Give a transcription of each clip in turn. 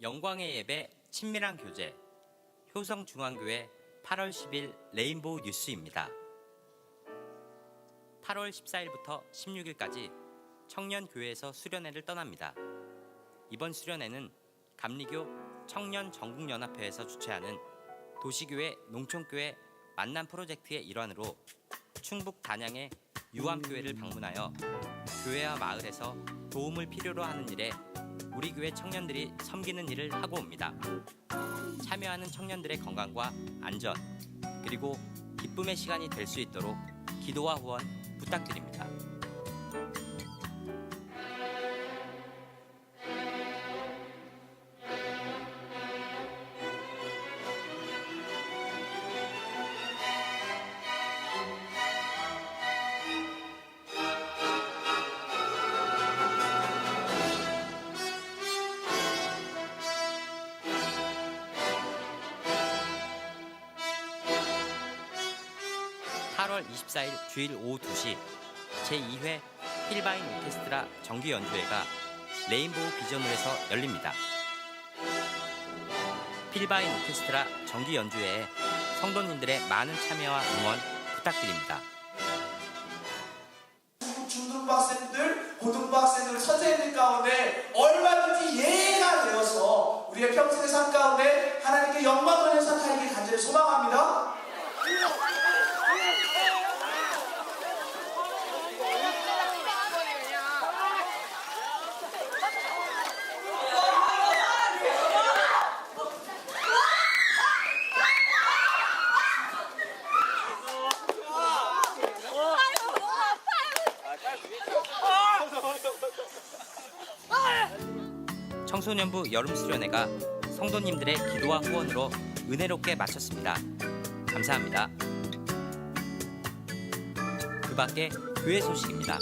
영광의 예배 친밀한 교제 효성중앙교회 8월 10일 레인보우 뉴스입니다. 8월 14일부터 16일까지 청년교회에서 수련회를 떠납니다. 이번 수련회는 감리교 청년전국연합회에서 주최하는 도시교회 농촌교회 만남 프로젝트의 일환으로 충북 단양의 유암교회를 방문하여 교회와 마을에서 도움을 필요로 하는 일에 우리 교회 청년들이 섬기는 일을 하고 옵니다. 참여하는 청년들의 건강과 안전 그리고 기쁨의 시간이 될 수 있도록 기도와 후원 부탁드립니다. (8월 24일) 주일 오후 2시 제2회 필바인 오케스트라 정기 연주회가 레인보우 비전홀에서 열립니다. 필바인 오케스트라 정기 연주회에 성도님들의 많은 참여와 응원 부탁드립니다. 중등부 학생들, 고등부 학생들, 선생님들 가운데 얼마든지 예가 되어서 우리의 평생의 삶 가운데 하나님께 영광을 회상하기를 간절히 소망합니다. 청소년부 여름수련회가 성도님들의 기도와 후원으로 은혜롭게 마쳤습니다. 감사합니다. 그 밖에 교회 소식입니다.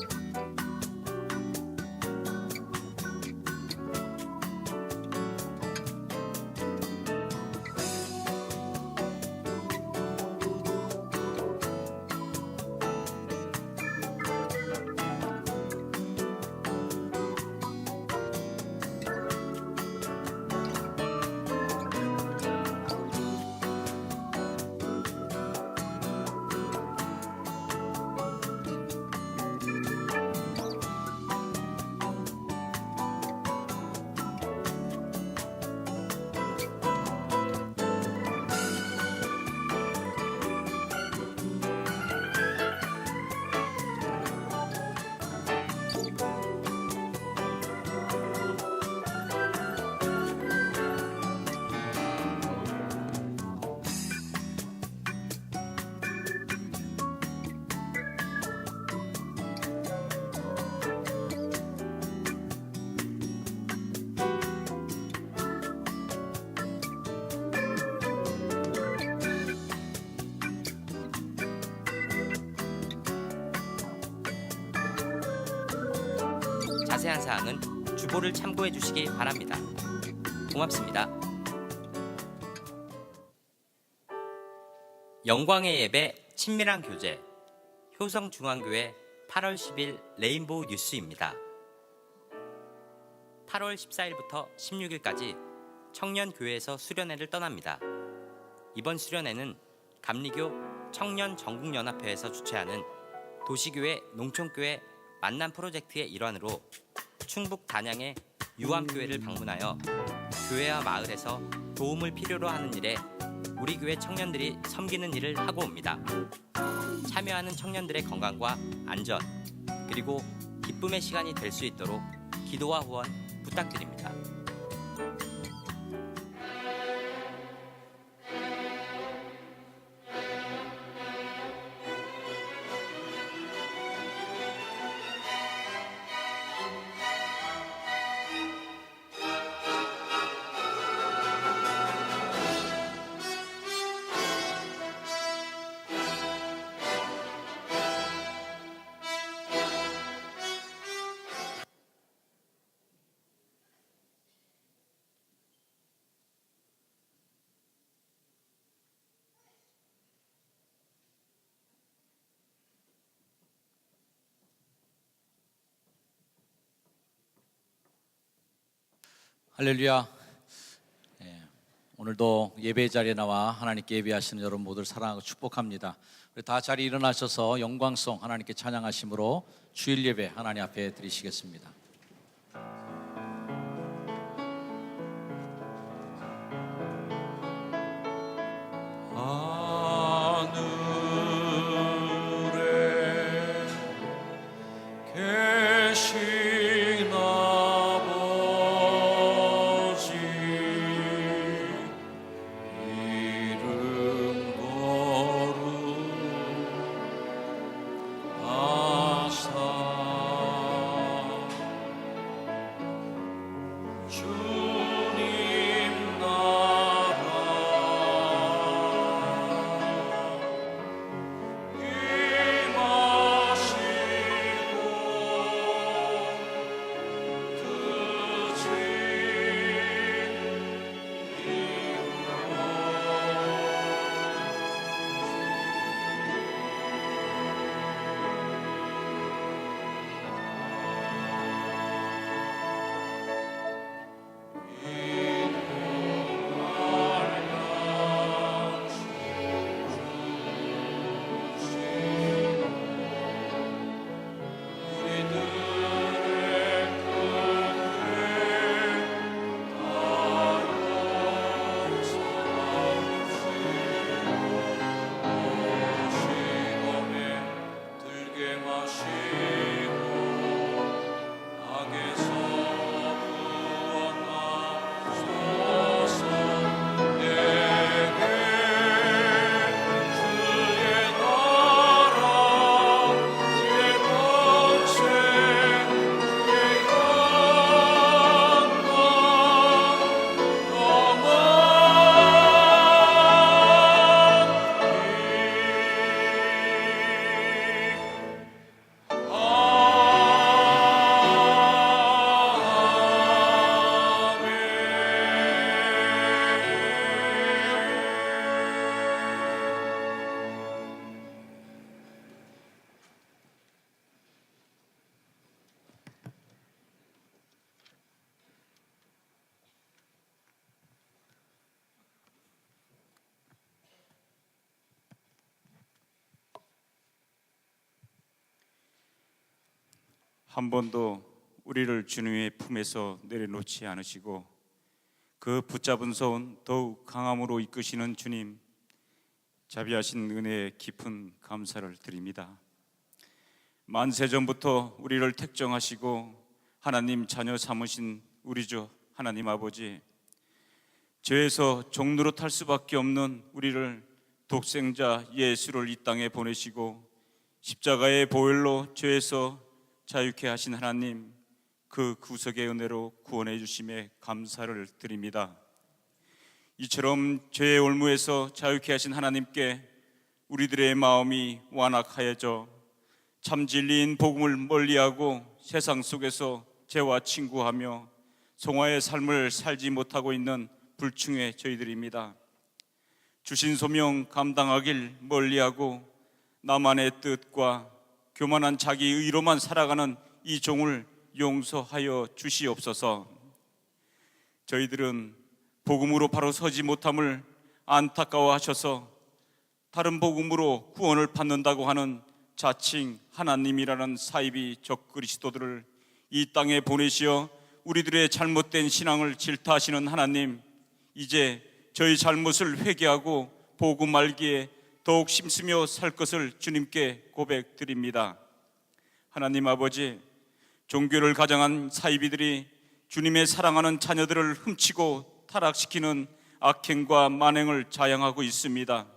자세한 사항은 주보를 참고해 주시기 바랍니다. 고맙습니다. 영광의 예배 친밀한 교제 효성중앙교회 8월 10일 레인보우 뉴스입니다. 8월 14일부터 16일까지 청년교회에서 수련회를 떠납니다. 이번 수련회는 감리교 청년전국연합회에서 주최하는 도시교회 농촌교회 만남 프로젝트의 일환으로 충북 단양의 유암교회를 방문하여 교회와 마을에서 도움을 필요로 하는 일에 우리 교회 청년들이 섬기는 일을 하고 옵니다. 참여하는 청년들의 건강과 안전 그리고 기쁨의 시간이 될 수 있도록 기도와 후원 부탁드립니다. 할렐루야. 오늘도 예배 자리에 나와 하나님께 예배하시는 여러분 모두를 사랑하고 축복합니다. 우리 다 자리 일어나셔서 영광송 하나님께 찬양하심으로 주일 예배 하나님 앞에 드리시겠습니다. 한 번도 우리를 주님의 품에서 내려놓지 않으시고 그 붙잡은 손 더욱 강함으로 이끄시는 주님, 자비하신 은혜에 깊은 감사를 드립니다. 만세 전부터 우리를 택정하시고 하나님 자녀 삼으신 우리 주 하나님 아버지, 죄에서 종노릇 할 수밖에 없는 우리를 독생자 예수를 이 땅에 보내시고 십자가의 보혈로 죄에서 자유케 하신 하나님, 그 구속의 은혜로 구원해 주심에 감사를 드립니다. 이처럼 죄의 올무에서 자유케 하신 하나님께 우리들의 마음이 완악하여져 참 진리인 복음을 멀리하고 세상 속에서 죄와 친구하며 송화의 삶을 살지 못하고 있는 불충의 저희들입니다. 주신 소명 감당하길 멀리하고 나만의 뜻과 교만한 자기 의로만 살아가는 이 종을 용서하여 주시옵소서. 저희들은 복음으로 바로 서지 못함을 안타까워하셔서 다른 복음으로 구원을 받는다고 하는 자칭 하나님이라는 사이비 적그리스도들을 이 땅에 보내시어 우리들의 잘못된 신앙을 질타하시는 하나님, 이제 저희 잘못을 회개하고 복음 알기에 더욱 힘쓰며 살 것을 주님께 고백드립니다. 하나님 아버지, 종교를 가장한 사이비들이 주님의 사랑하는 자녀들을 훔치고 타락시키는 악행과 만행을 자양하고 있습니다.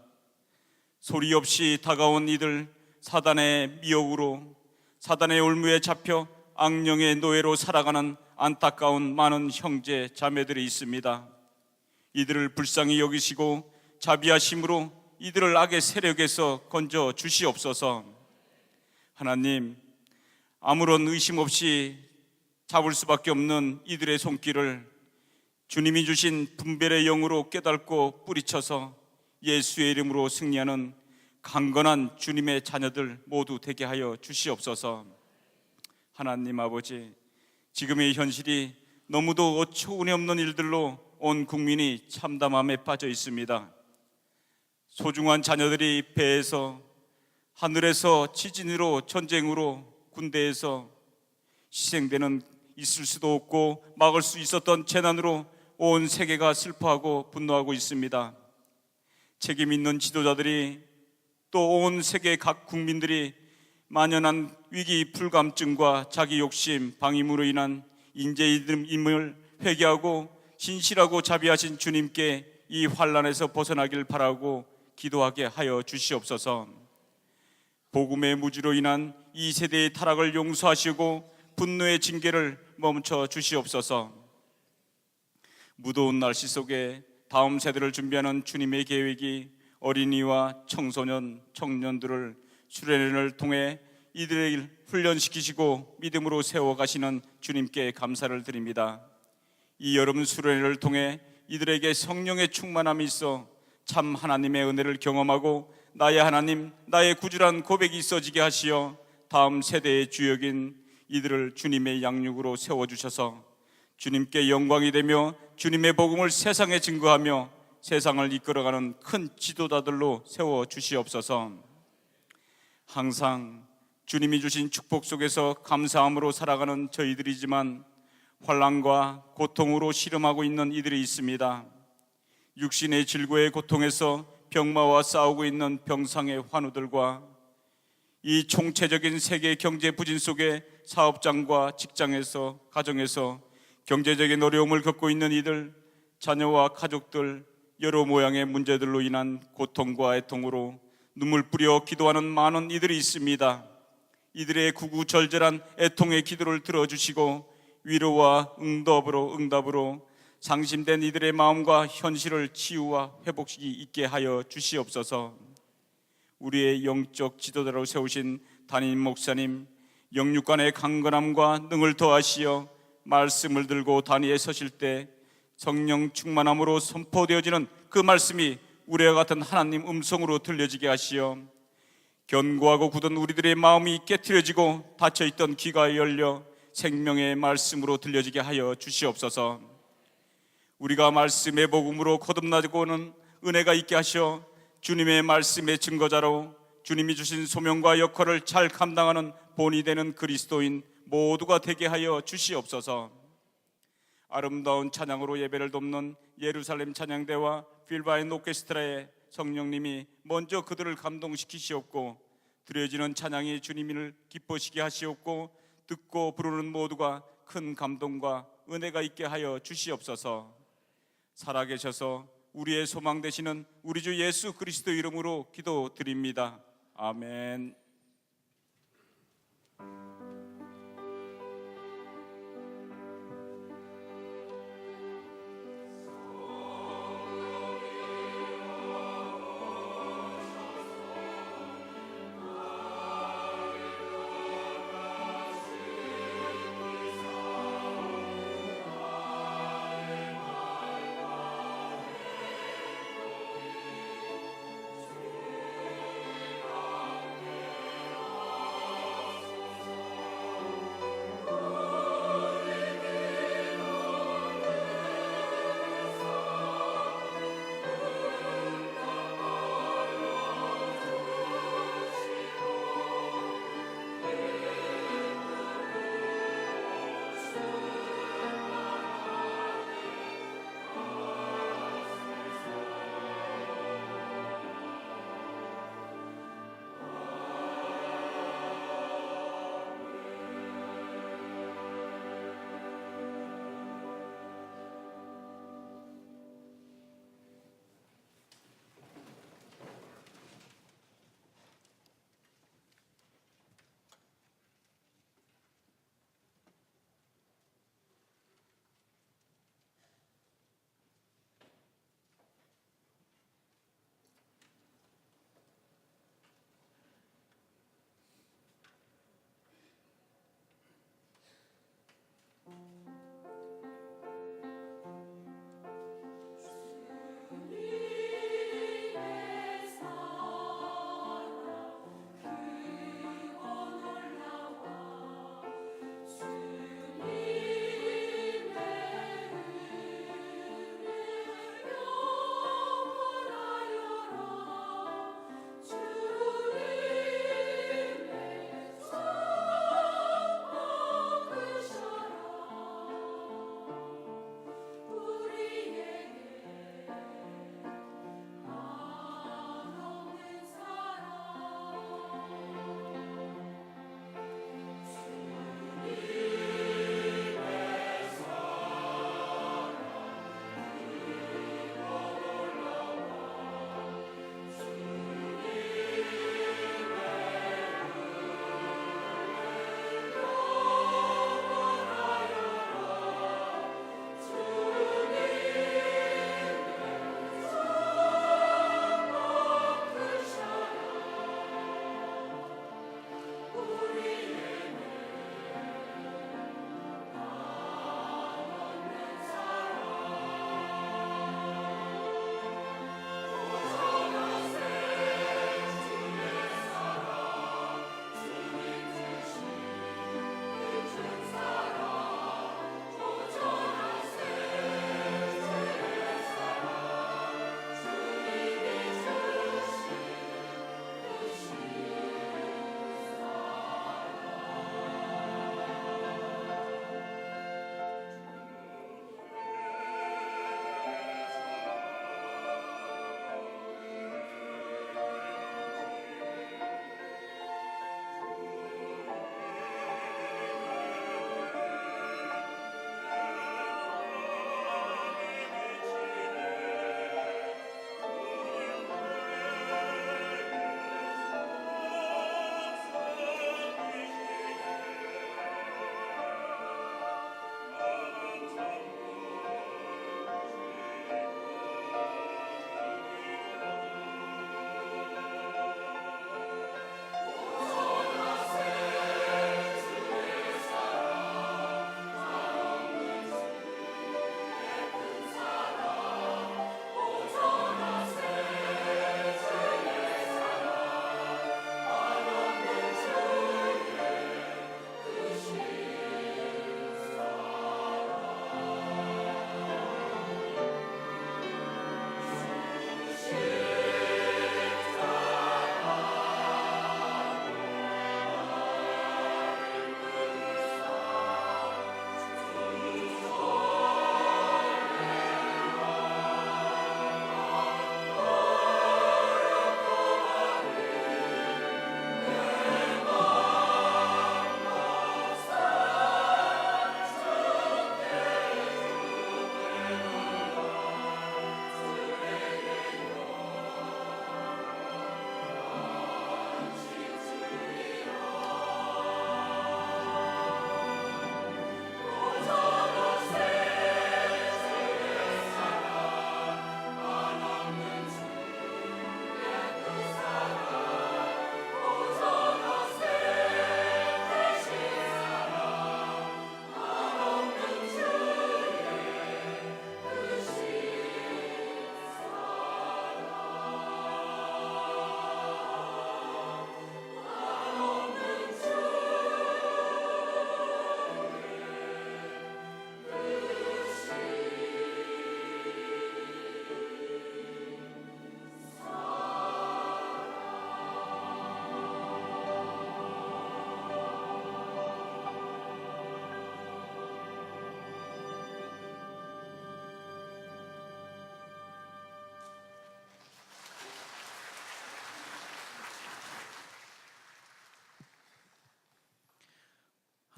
소리 없이 다가온 이들 사단의 미혹으로, 사단의 올무에 잡혀 악령의 노예로 살아가는 안타까운 많은 형제 자매들이 있습니다. 이들을 불쌍히 여기시고 자비하심으로 이들을 악의 세력에서 건져 주시옵소서. 하나님, 아무런 의심 없이 잡을 수밖에 없는 이들의 손길을 주님이 주신 분별의 영으로 깨닫고 뿌리쳐서 예수의 이름으로 승리하는 강건한 주님의 자녀들 모두 되게 하여 주시옵소서. 하나님 아버지, 지금의 현실이 너무도 어처구니 없는 일들로 온 국민이 참담함에 빠져 있습니다. 소중한 자녀들이 배에서, 하늘에서, 지진으로, 전쟁으로, 군대에서 희생되는 있을 수도 없고 막을 수 있었던 재난으로 온 세계가 슬퍼하고 분노하고 있습니다. 책임 있는 지도자들이, 또 온 세계 각 국민들이 만연한 위기 불감증과 자기 욕심, 방임으로 인한 인재임을 회개하고 신실하고 자비하신 주님께 이 환난에서 벗어나길 바라고 기도하게 하여 주시옵소서. 복음의 무지로 인한 이 세대의 타락을 용서하시고 분노의 징계를 멈춰 주시옵소서. 무더운 날씨 속에 다음 세대를 준비하는 주님의 계획이 어린이와 청소년, 청년들을 수련회를 통해 이들을 훈련시키시고 믿음으로 세워가시는 주님께 감사를 드립니다. 이 여름 수련회를 통해 이들에게 성령의 충만함이 있어 참 하나님의 은혜를 경험하고 나의 하나님, 나의 구주란 고백이 있어지게 하시어 다음 세대의 주역인 이들을 주님의 양육으로 세워주셔서 주님께 영광이 되며 주님의 복음을 세상에 증거하며 세상을 이끌어가는 큰 지도자들로 세워주시옵소서. 항상 주님이 주신 축복 속에서 감사함으로 살아가는 저희들이지만 환난과 고통으로 씨름하고 있는 이들이 있습니다. 육신의 질고의 고통에서 병마와 싸우고 있는 병상의 환우들과 이 총체적인 세계 경제 부진 속에 사업장과 직장에서, 가정에서 경제적인 어려움을 겪고 있는 이들, 자녀와 가족들, 여러 모양의 문제들로 인한 고통과 애통으로 눈물 뿌려 기도하는 많은 이들이 있습니다. 이들의 구구절절한 애통의 기도를 들어주시고 위로와 응답으로 상심된 이들의 마음과 현실을 치유와 회복시키 있게 하여 주시옵소서. 우리의 영적 지도자로 세우신 담임 목사님, 영육간의 강건함과 능을 더하시어 말씀을 들고 단위에 서실 때 성령 충만함으로 선포되어지는 그 말씀이 우리와 같은 하나님 음성으로 들려지게 하시어 견고하고 굳은 우리들의 마음이 깨트려지고 닫혀있던 귀가 열려 생명의 말씀으로 들려지게 하여 주시옵소서. 우리가 말씀의 복음으로 거듭나고는 은혜가 있게 하시어 주님의 말씀의 증거자로 주님이 주신 소명과 역할을 잘 감당하는 본이 되는 그리스도인 모두가 되게 하여 주시옵소서. 아름다운 찬양으로 예배를 돕는 예루살렘 찬양대와 필바인 오케스트라의 성령님이 먼저 그들을 감동시키시옵고 드려지는 찬양이 주님을 기뻐시게 하시옵고 듣고 부르는 모두가 큰 감동과 은혜가 있게 하여 주시옵소서. 살아계셔서 우리의 소망 되시는 우리 주 예수 그리스도 이름으로 기도드립니다. 아멘.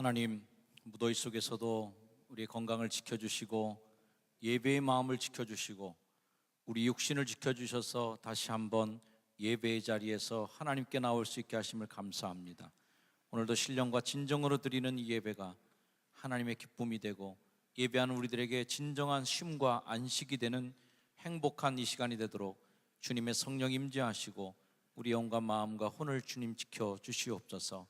하나님, 무더위 속에서도 우리의 건강을 지켜주시고 예배의 마음을 지켜주시고 우리 육신을 지켜주셔서 다시 한번 예배의 자리에서 하나님께 나올 수 있게 하심을 감사합니다. 오늘도 신령과 진정으로 드리는 이 예배가 하나님의 기쁨이 되고 예배하는 우리들에게 진정한 쉼과 안식이 되는 행복한 이 시간이 되도록 주님의 성령 임재하시고 우리 영과 마음과 혼을 주님 지켜 주시옵소서.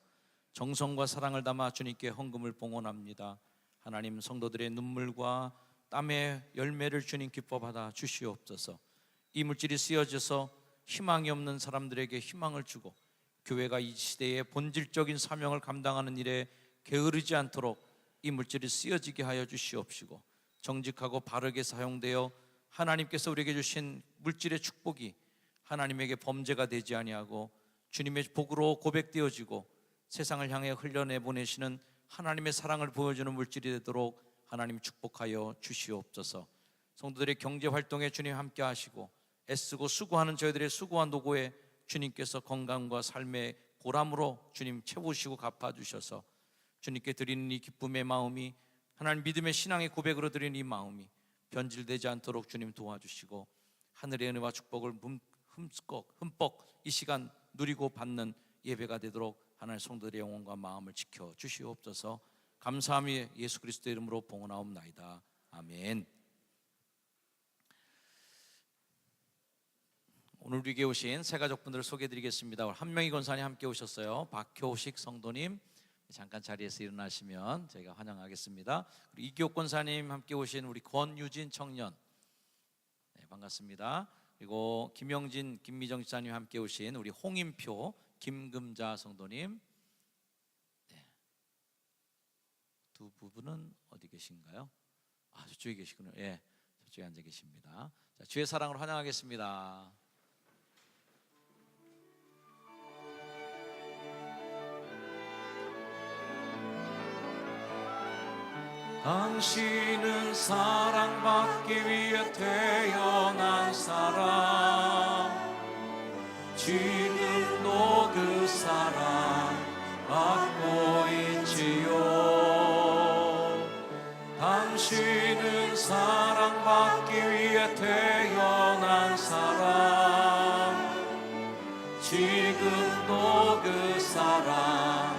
정성과 사랑을 담아 주님께 헌금을 봉헌합니다. 하나님, 성도들의 눈물과 땀의 열매를 주님 기뻐 받아 주시옵소서. 이 물질이 쓰여져서 희망이 없는 사람들에게 희망을 주고 교회가 이 시대의 본질적인 사명을 감당하는 일에 게으르지 않도록 이 물질이 쓰여지게 하여 주시옵시고, 정직하고 바르게 사용되어 하나님께서 우리에게 주신 물질의 축복이 하나님에게 범죄가 되지 아니하고 주님의 복으로 고백되어지고 세상을 향해 흘려내 보내시는 하나님의 사랑을 보여주는 물질이 되도록 하나님 축복하여 주시옵소서. 성도들의 경제 활동에 주님 함께 하시고 애쓰고 수고하는 저희들의 수고와 노고에 주님께서 건강과 삶의 보람으로 주님 채우시고 갚아주셔서 주님께 드리는 이 기쁨의 마음이, 하나님 믿음의 신앙의 고백으로 드리는 이 마음이 변질되지 않도록 주님 도와주시고 하늘의 은혜와 축복을 흠뻑 이 시간 누리고 받는 예배가 되도록 하나님 성도들의 영혼과 마음을 지켜 주시옵소서. 감사함이 예수 그리스도의 이름으로 봉헌하옵나이다. 아멘. 오늘 우리에게 오신 새 가족분들을 소개해드리겠습니다. 한명희 권사님 함께 오셨어요. 박효식 성도님 잠깐 자리에서 일어나시면 저희가 환영하겠습니다. 그리고 이기옥 권사님 함께 오신 우리 권유진 청년, 네, 반갑습니다. 그리고 김영진, 김미정 지사님 함께 오신 우리 홍인표, 김금자 성도님, 네. 두 부분은 어디 계신가요? 저쪽에 계시군요. 예, 저쪽에 앉아 계십니다. 자, 주의 사랑으로 환영하겠습니다. 당신은 사랑받기 위해 태어난 사람, 지금도 그 사랑 받고 있지요. 당신은 사랑받기 위해 태어난 사람, 지금도 그 사랑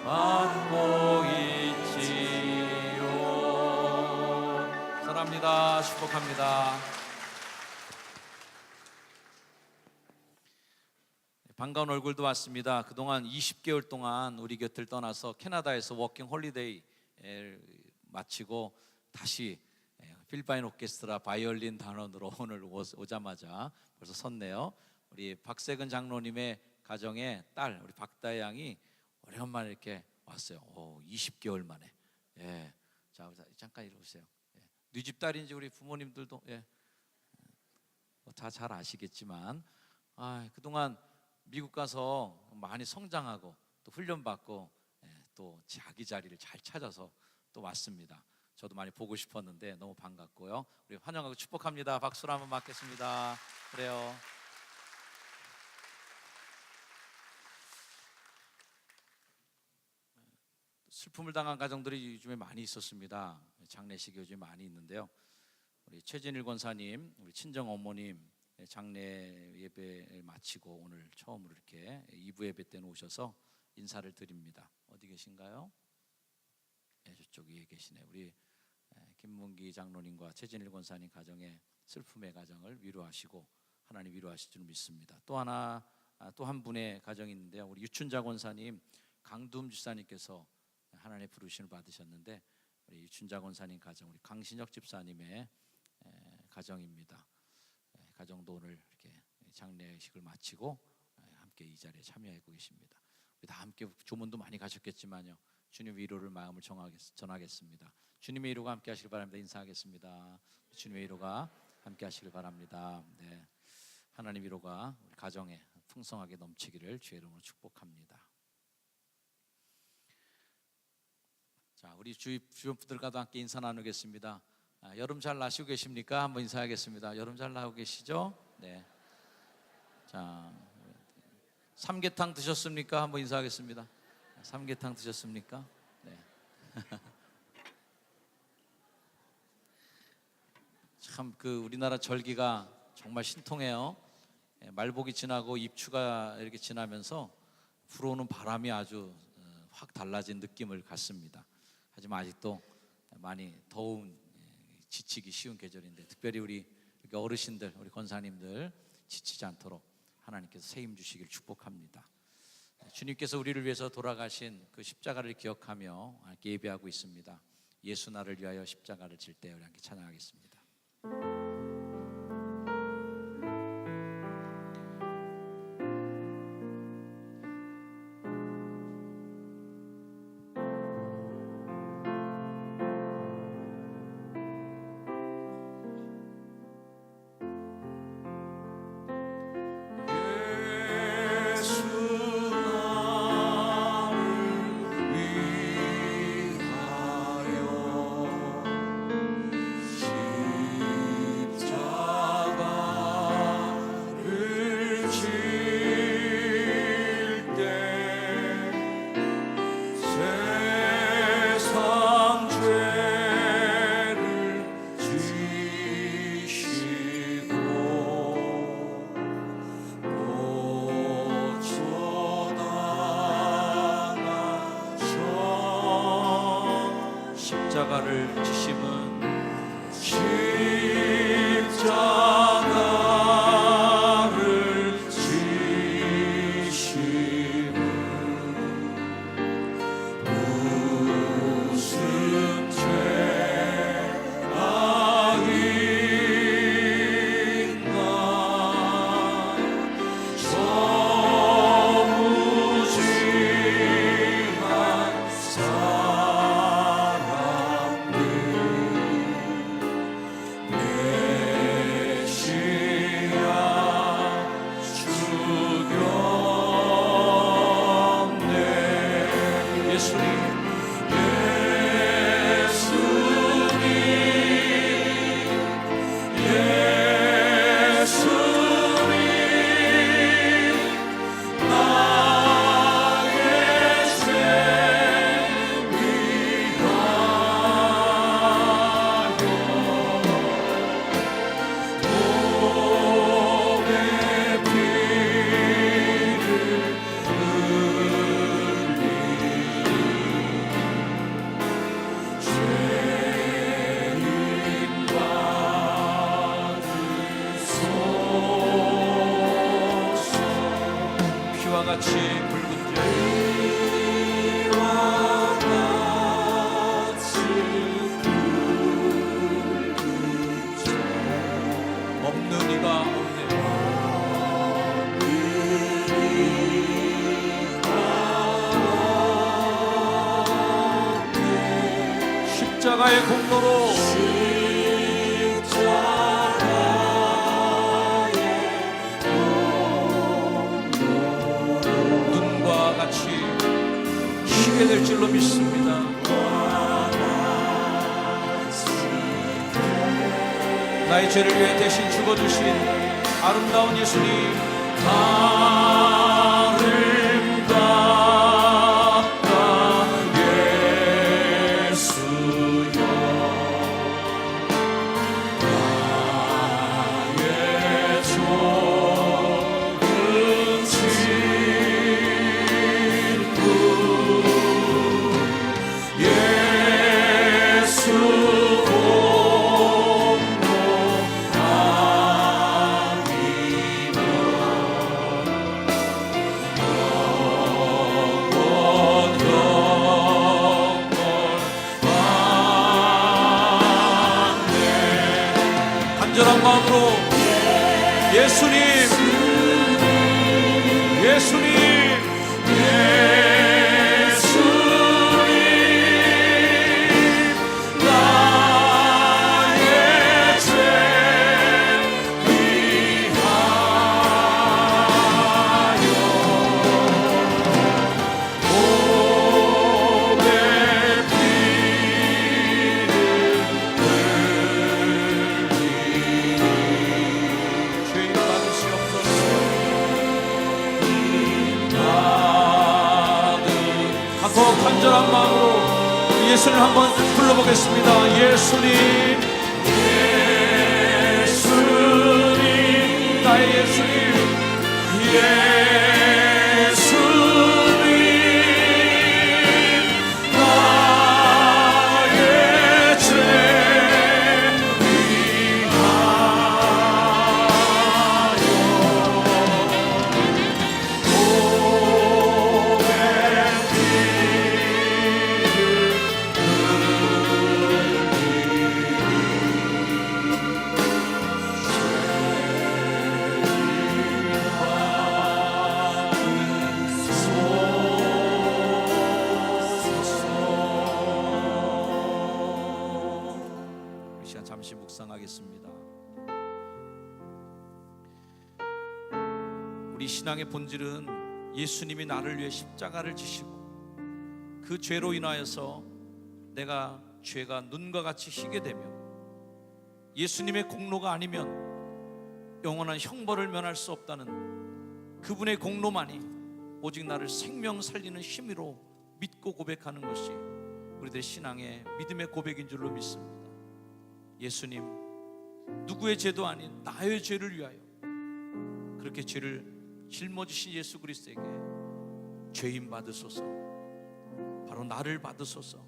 받고 있지요. 사랑합니다. 축복합니다. 반가운 얼굴도 왔습니다. 그동안 20개월 동안 우리 곁을 떠나서 캐나다에서 워킹 홀리데이를 마치고 다시 필리파인 오케스트라 바이올린 단원으로 오늘 오자마자 벌써 섰네요. 우리 박세근 장로님의 가정의 딸 우리 박다혜 양이 오래간만에 이렇게 왔어요. 20개월 만에. 예. 자, 잠깐 이리 오세요. 예. 네 집 딸인지 우리 부모님들도 다 잘 아시겠지만 그동안 미국 가서 많이 성장하고 또 훈련받고 또 자기 자리를 잘 찾아서 또 왔습니다. 저도 많이 보고 싶었는데 너무 반갑고요. 우리 환영하고 축복합니다. 박수로 한번 맞겠습니다. 그래요. 슬픔을 당한 가정들이 요즘에 많이 있었습니다. 장례식이 요즘 많이 있는데요. 우리 최진일 권사님, 우리 친정 어머님 장례 예배를 마치고 오늘 처음으로 이렇게 2부 예배 때는 오셔서 인사를 드립니다. 어디 계신가요? 저쪽 위에 계시네. 우리 김문기 장로님과 최진일 권사님 가정의 슬픔의 가정을 위로하시고 하나님 위로하실 줄 믿습니다. 또 한 분의 가정이 있는데요. 우리 유춘자 권사님, 강두음 집사님께서 하나님의 부르심을 받으셨는데 우리 유춘자 권사님 가정, 우리 강신혁 집사님의 가정입니다. 가정도 오늘 이렇게 장례식을 마치고 함께 이 자리에 참여하고 계십니다. 우리 다 함께 조문도 많이 가셨겠지만요. 주님 위로를 마음을 전하겠습니다. 주님의 위로가 함께 하시길 바랍니다. 인사하겠습니다. 주님의 위로가 함께 하시길 바랍니다. 네. 하나님 위로가 우리 가정에 풍성하게 넘치기를 주의 이름으로 축복합니다. 자, 우리 주변 분들과도 함께 인사 나누겠습니다. 여름 잘 나시고 계십니까? 한번 인사하겠습니다. 여름 잘 나고 계시죠? 네. 자, 삼계탕 드셨습니까? 한번 인사하겠습니다. 삼계탕 드셨습니까? 네. 참 그 우리나라 절기가 정말 신통해요. 말복이 지나고 입추가 이렇게 지나면서 불어오는 바람이 아주 확 달라진 느낌을 갖습니다. 하지만 아직도 많이 더운, 지치기 쉬운 계절인데, 특별히 우리 어르신들, 우리 권사님들 지치지 않도록 하나님께서 새 힘 주시길 축복합니다. 주님께서 우리를 위해서 돌아가신 그 십자가를 기억하며 함께 예배하고 있습니다. 예수 나를 위하여 십자가를 질 때 우리 함께 찬양하겠습니다. 십자가를 지심은 십자가를 지심은 무슨 죄가 있나 저무지한 같이 붉은 죄 없는 이가 없네. 십자가의 공로로 쉬게 될 줄로 믿습니다. 나의 죄를 위해 대신 죽어주신 아름다운 예수님, 아름답다 예수여, 나의 좁은 간절한 마음으로 예수님, 예수님, 예수님, 나의 죄 위하여 몸에 간절한 마음으로 예수님 한번 불러보겠습니다. 예수님, 예수님, 나의 예수님, 예수님, 나의 죄 이 시간 잠시 묵상하겠습니다. 우리 신앙의 본질은 예수님이 나를 위해 십자가를 지시고 그 죄로 인하여서 내가 죄가 눈과 같이 희게 되며 예수님의 공로가 아니면 영원한 형벌을 면할 수 없다는 그분의 공로만이 오직 나를 생명 살리는 힘으로 믿고 고백하는 것이 우리들의 신앙의 믿음의 고백인 줄로 믿습니다. 예수님, 누구의 죄도 아닌 나의 죄를 위하여 그렇게 죄를 짊어지신 예수 그리스도에게 죄인 받으소서, 바로 나를 받으소서.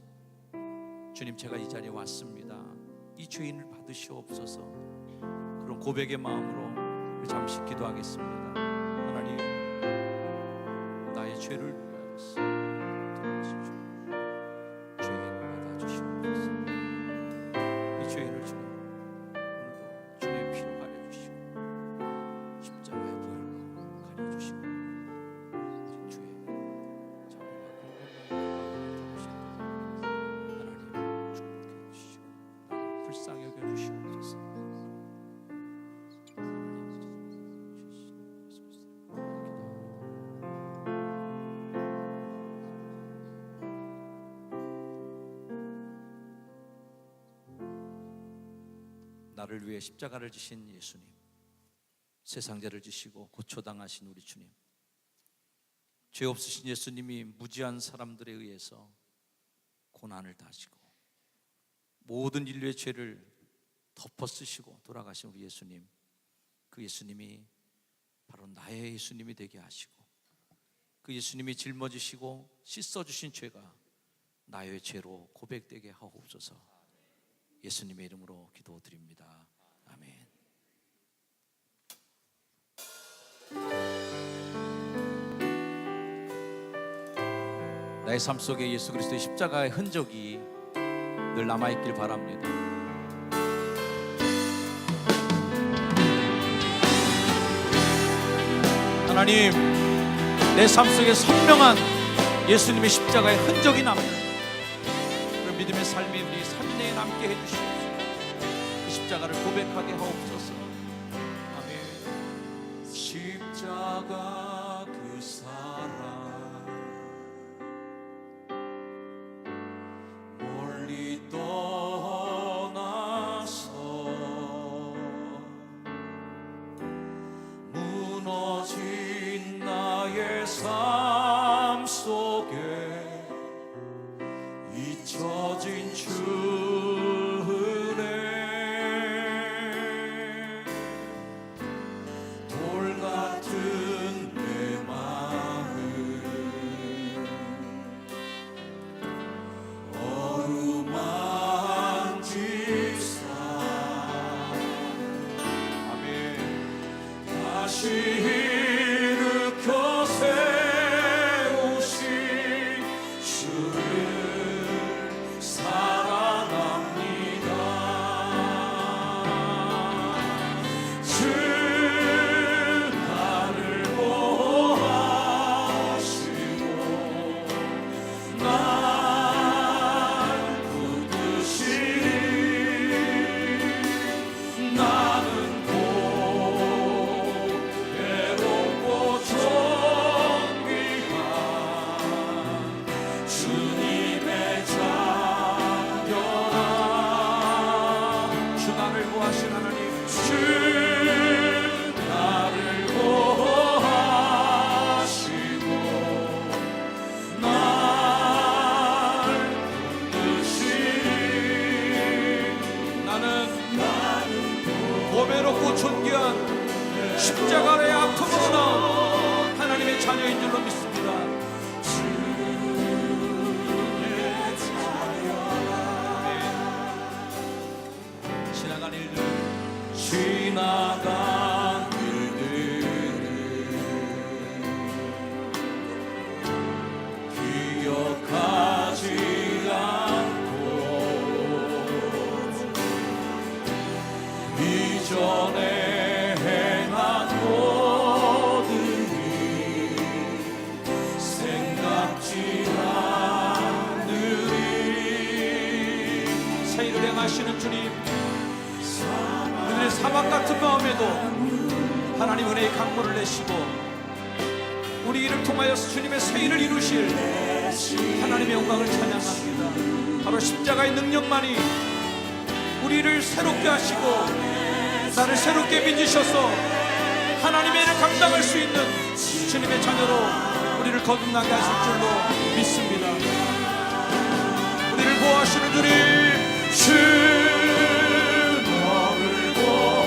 주님, 제가 이 자리에 왔습니다. 이 죄인을 받으시옵소서. 그런 고백의 마음으로 우리 잠시 기도하겠습니다. 하나님, 나의 죄를 위하여서 죄인 받아주시옵소서. 이 죄인을 주님 오늘도 주님의 피로 가려주시고 십자가의 보혈로 가려주시고 우리 죄 하나님 축복해 주시고 불쌍히 여겨주시옵소서. 나를 위해 십자가를 지신 예수님, 세상 죄를 지시고 고초당하신 우리 주님, 죄 없으신 예수님이 무지한 사람들에 의해서 고난을 당하시고 모든 인류의 죄를 덮어 쓰시고 돌아가신 우리 예수님, 그 예수님이 바로 나의 예수님이 되게 하시고 그 예수님이 짊어지시고 씻어주신 죄가 나의 죄로 고백되게 하옵소서. 예수님의 이름으로 기도드립니다. 아멘. 나의 삶 속에 예수 그리스도의 십자가의 흔적이 늘 남아있길 바랍니다. 하나님, 내 삶 속에 선명한 예수님의 십자가의 흔적이 남는 그런 믿음의 삶이 우리 삶 내에 남게 해주시옵소서. 그 십자가를 고백하게 하옵소서. 아멘. 십자가 그 사랑 멀리 떠나서 무너진 나의 삶 속에 잊혀진 주은혜 돌 같은 내 마음 어루만지사 아멘. 다시 일으켜 세우신 주를 사랑합니다. 주 나를 보호하시고 날 붙드시니 나는 외롭고 존귀한 주님의 자녀라. 주 나를 보호하신 하나님, 주 나를 보호하시고 날 붙드시니 지나간 일들을 기억하지 않고 이전에 행한 모든 일 생각지 않으리. 새 일을 행하시는 주님, 우리의 사막 같은 마음에도 하나님 은혜의 강물을 내시고 우리 이를 통하여서 주님의 새 일을 이루실 하나님의 영광을 찬양합니다. 바로 십자가의 능력만이 우리를 새롭게 하시고 나를 새롭게 빚으셔서 하나님의 일을 감당할 수 있는 주님의 자녀로 우리를 거듭나게 하실 줄로 믿습니다. 우리를 보호하시는 주님, 주 너를 보호하시고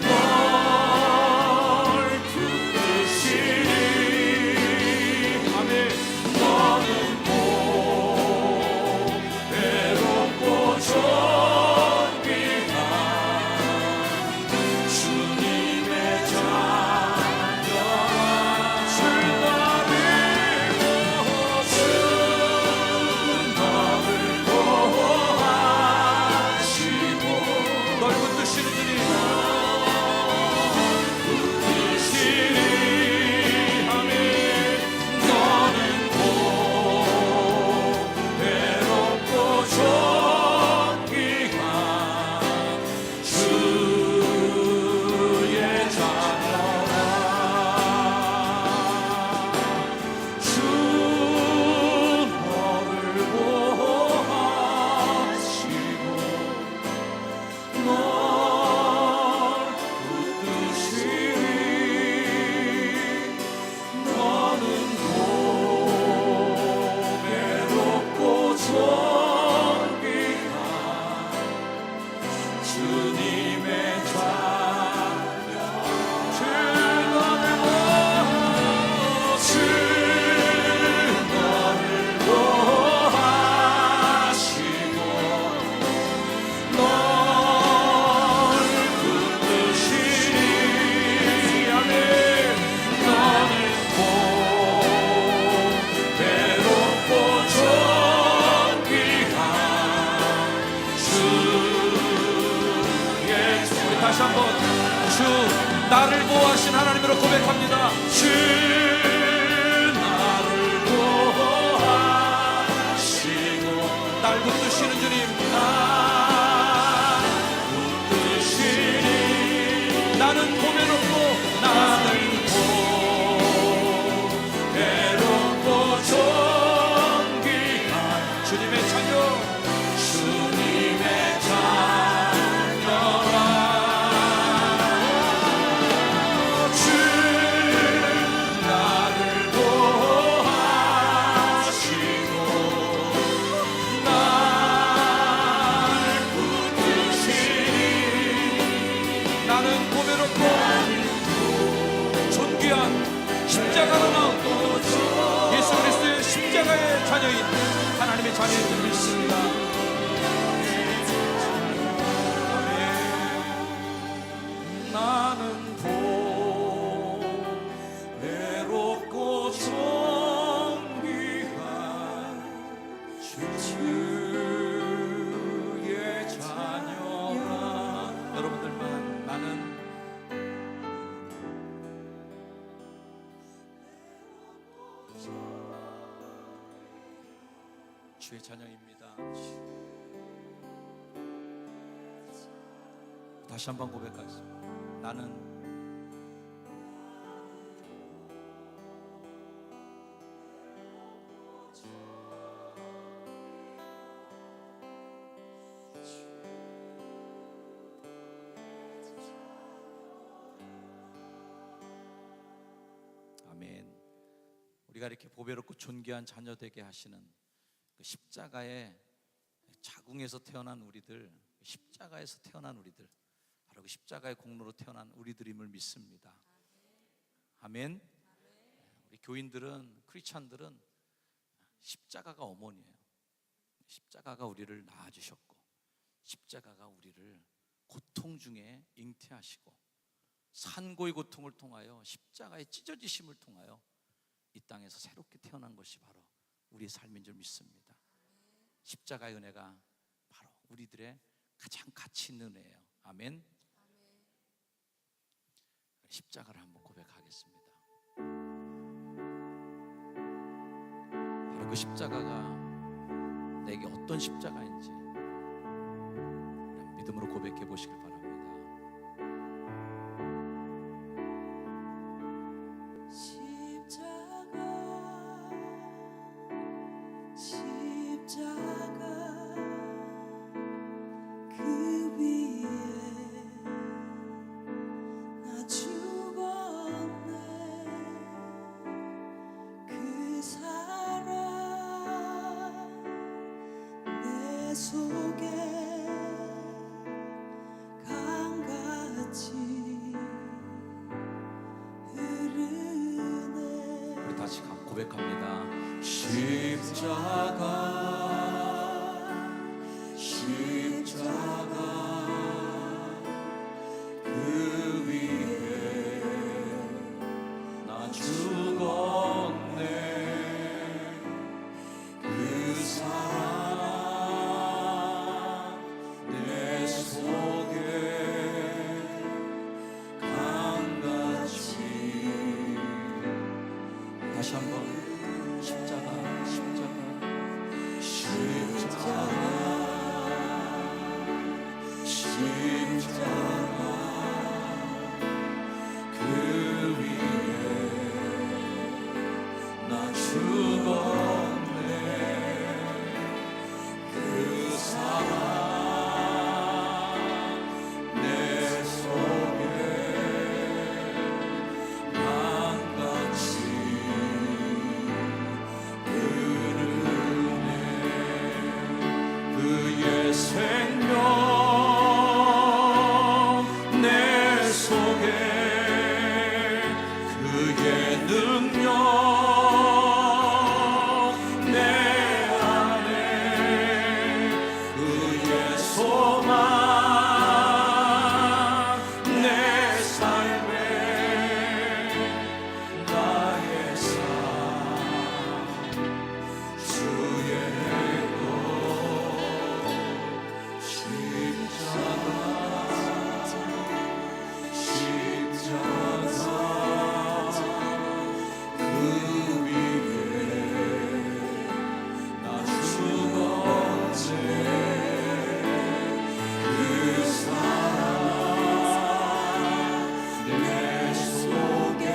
널 붙드시니. 아멘. 너는 외롭고 존귀한 주님의 자녀라. 주 너를 보호하시고 널 붙드시는 주님, 붙드시니. 아멘. 너는 외롭고 존귀한 주의 자녀라. 주 너를 보호하시고 널 붙드시니. 너는 외롭고 존귀한 주님의 자녀. 주 너를 보호하시고 널 붙드시니. 아멘. 너는 외롭고 존귀한 주의. 우리 다시 한번 주 나를 보호하신 하나님으로 고백합니다. 주 나를 보호하시고 날 붙드시는 주님, 날 붙드시니. 나는 고배롭고 외롭고 존귀한 주님의 자녀, 주님의 자녀라. 주 나를 보호하시고 날 붙드시니. 나는 고배롭고 존귀한 십자가로 나온 예수 그리스도의 십자가의 자녀인 하나님의 자녀인 줄 믿습니다. 아멘. 나는 외롭고 존귀한 주의 자녀라. 여러분들만 나는 주의 자녀입니다. 다시 한번 고백하겠습니다. 나는 아멘. 우리가 이렇게 보배롭고 존귀한 자녀 되게 하시는 그 십자가의 자궁에서 태어난 우리들, 십자가에서 태어난 우리들, 바로 그 십자가의 공로로 태어난 우리들임을 믿습니다. 아멘. 우리 교인들은, 크리스찬들은 십자가가 어머니예요. 십자가가 우리를 낳아주셨고 십자가가 우리를 고통 중에 잉태하시고 산고의 고통을 통하여 십자가의 찢어지심을 통하여 이 땅에서 새롭게 태어난 것이 바로 우리의 삶인 줄 믿습니다. 십자가의 은혜가 바로 우리들의 가장 가치 있는 은혜예요. 아멘. 십자가를 한번 고백하겠습니다. 바로 그 십자가가 내게 어떤 십자가인지 믿음으로 고백해 보시길 바랍니다. 우리 다시 고백합니다. 십자가 그 위에 나 죽었네. 그 사랑 내 속에 강같이. 다시 한번 십자가 그 위에 나 죽었네. 그 사랑 내 속에 강같이 흐르네. 그의 생명 내 속에 그의 능력 내 안에 그의 소망 내 삶에 나의 삶 주의 것 십자가 그 위에 나 죽었네. 그 사랑 내 속에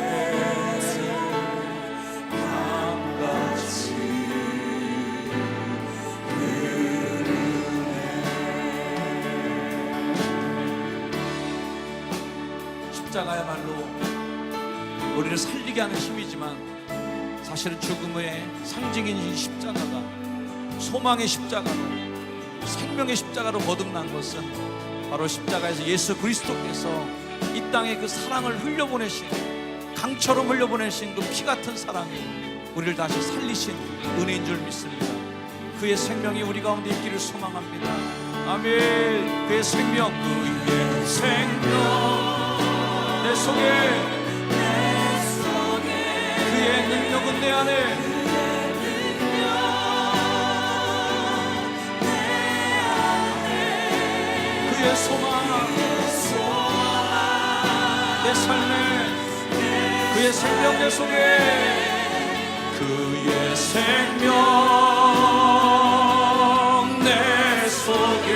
강같이 십자가야말로 우리를 살리게 하는 힘이지만 사실은 죽음의 상징인 이 십자가가 소망의 십자가로 생명의 십자가로 거듭난 것은 바로 십자가에서 예수 그리스도께서 이 땅에 그 사랑을 흘려보내신 강처럼 흘려보내신 그 피 같은 사랑이 우리를 다시 살리신 은혜인 줄 믿습니다. 그의 생명이 우리 가운데 있기를 소망합니다. 아멘. 그의 생명 내 속에 그의 능력은 내 안에 그의 소망 내 삶에 그의 생명 내 속에 그의 생명 내 속에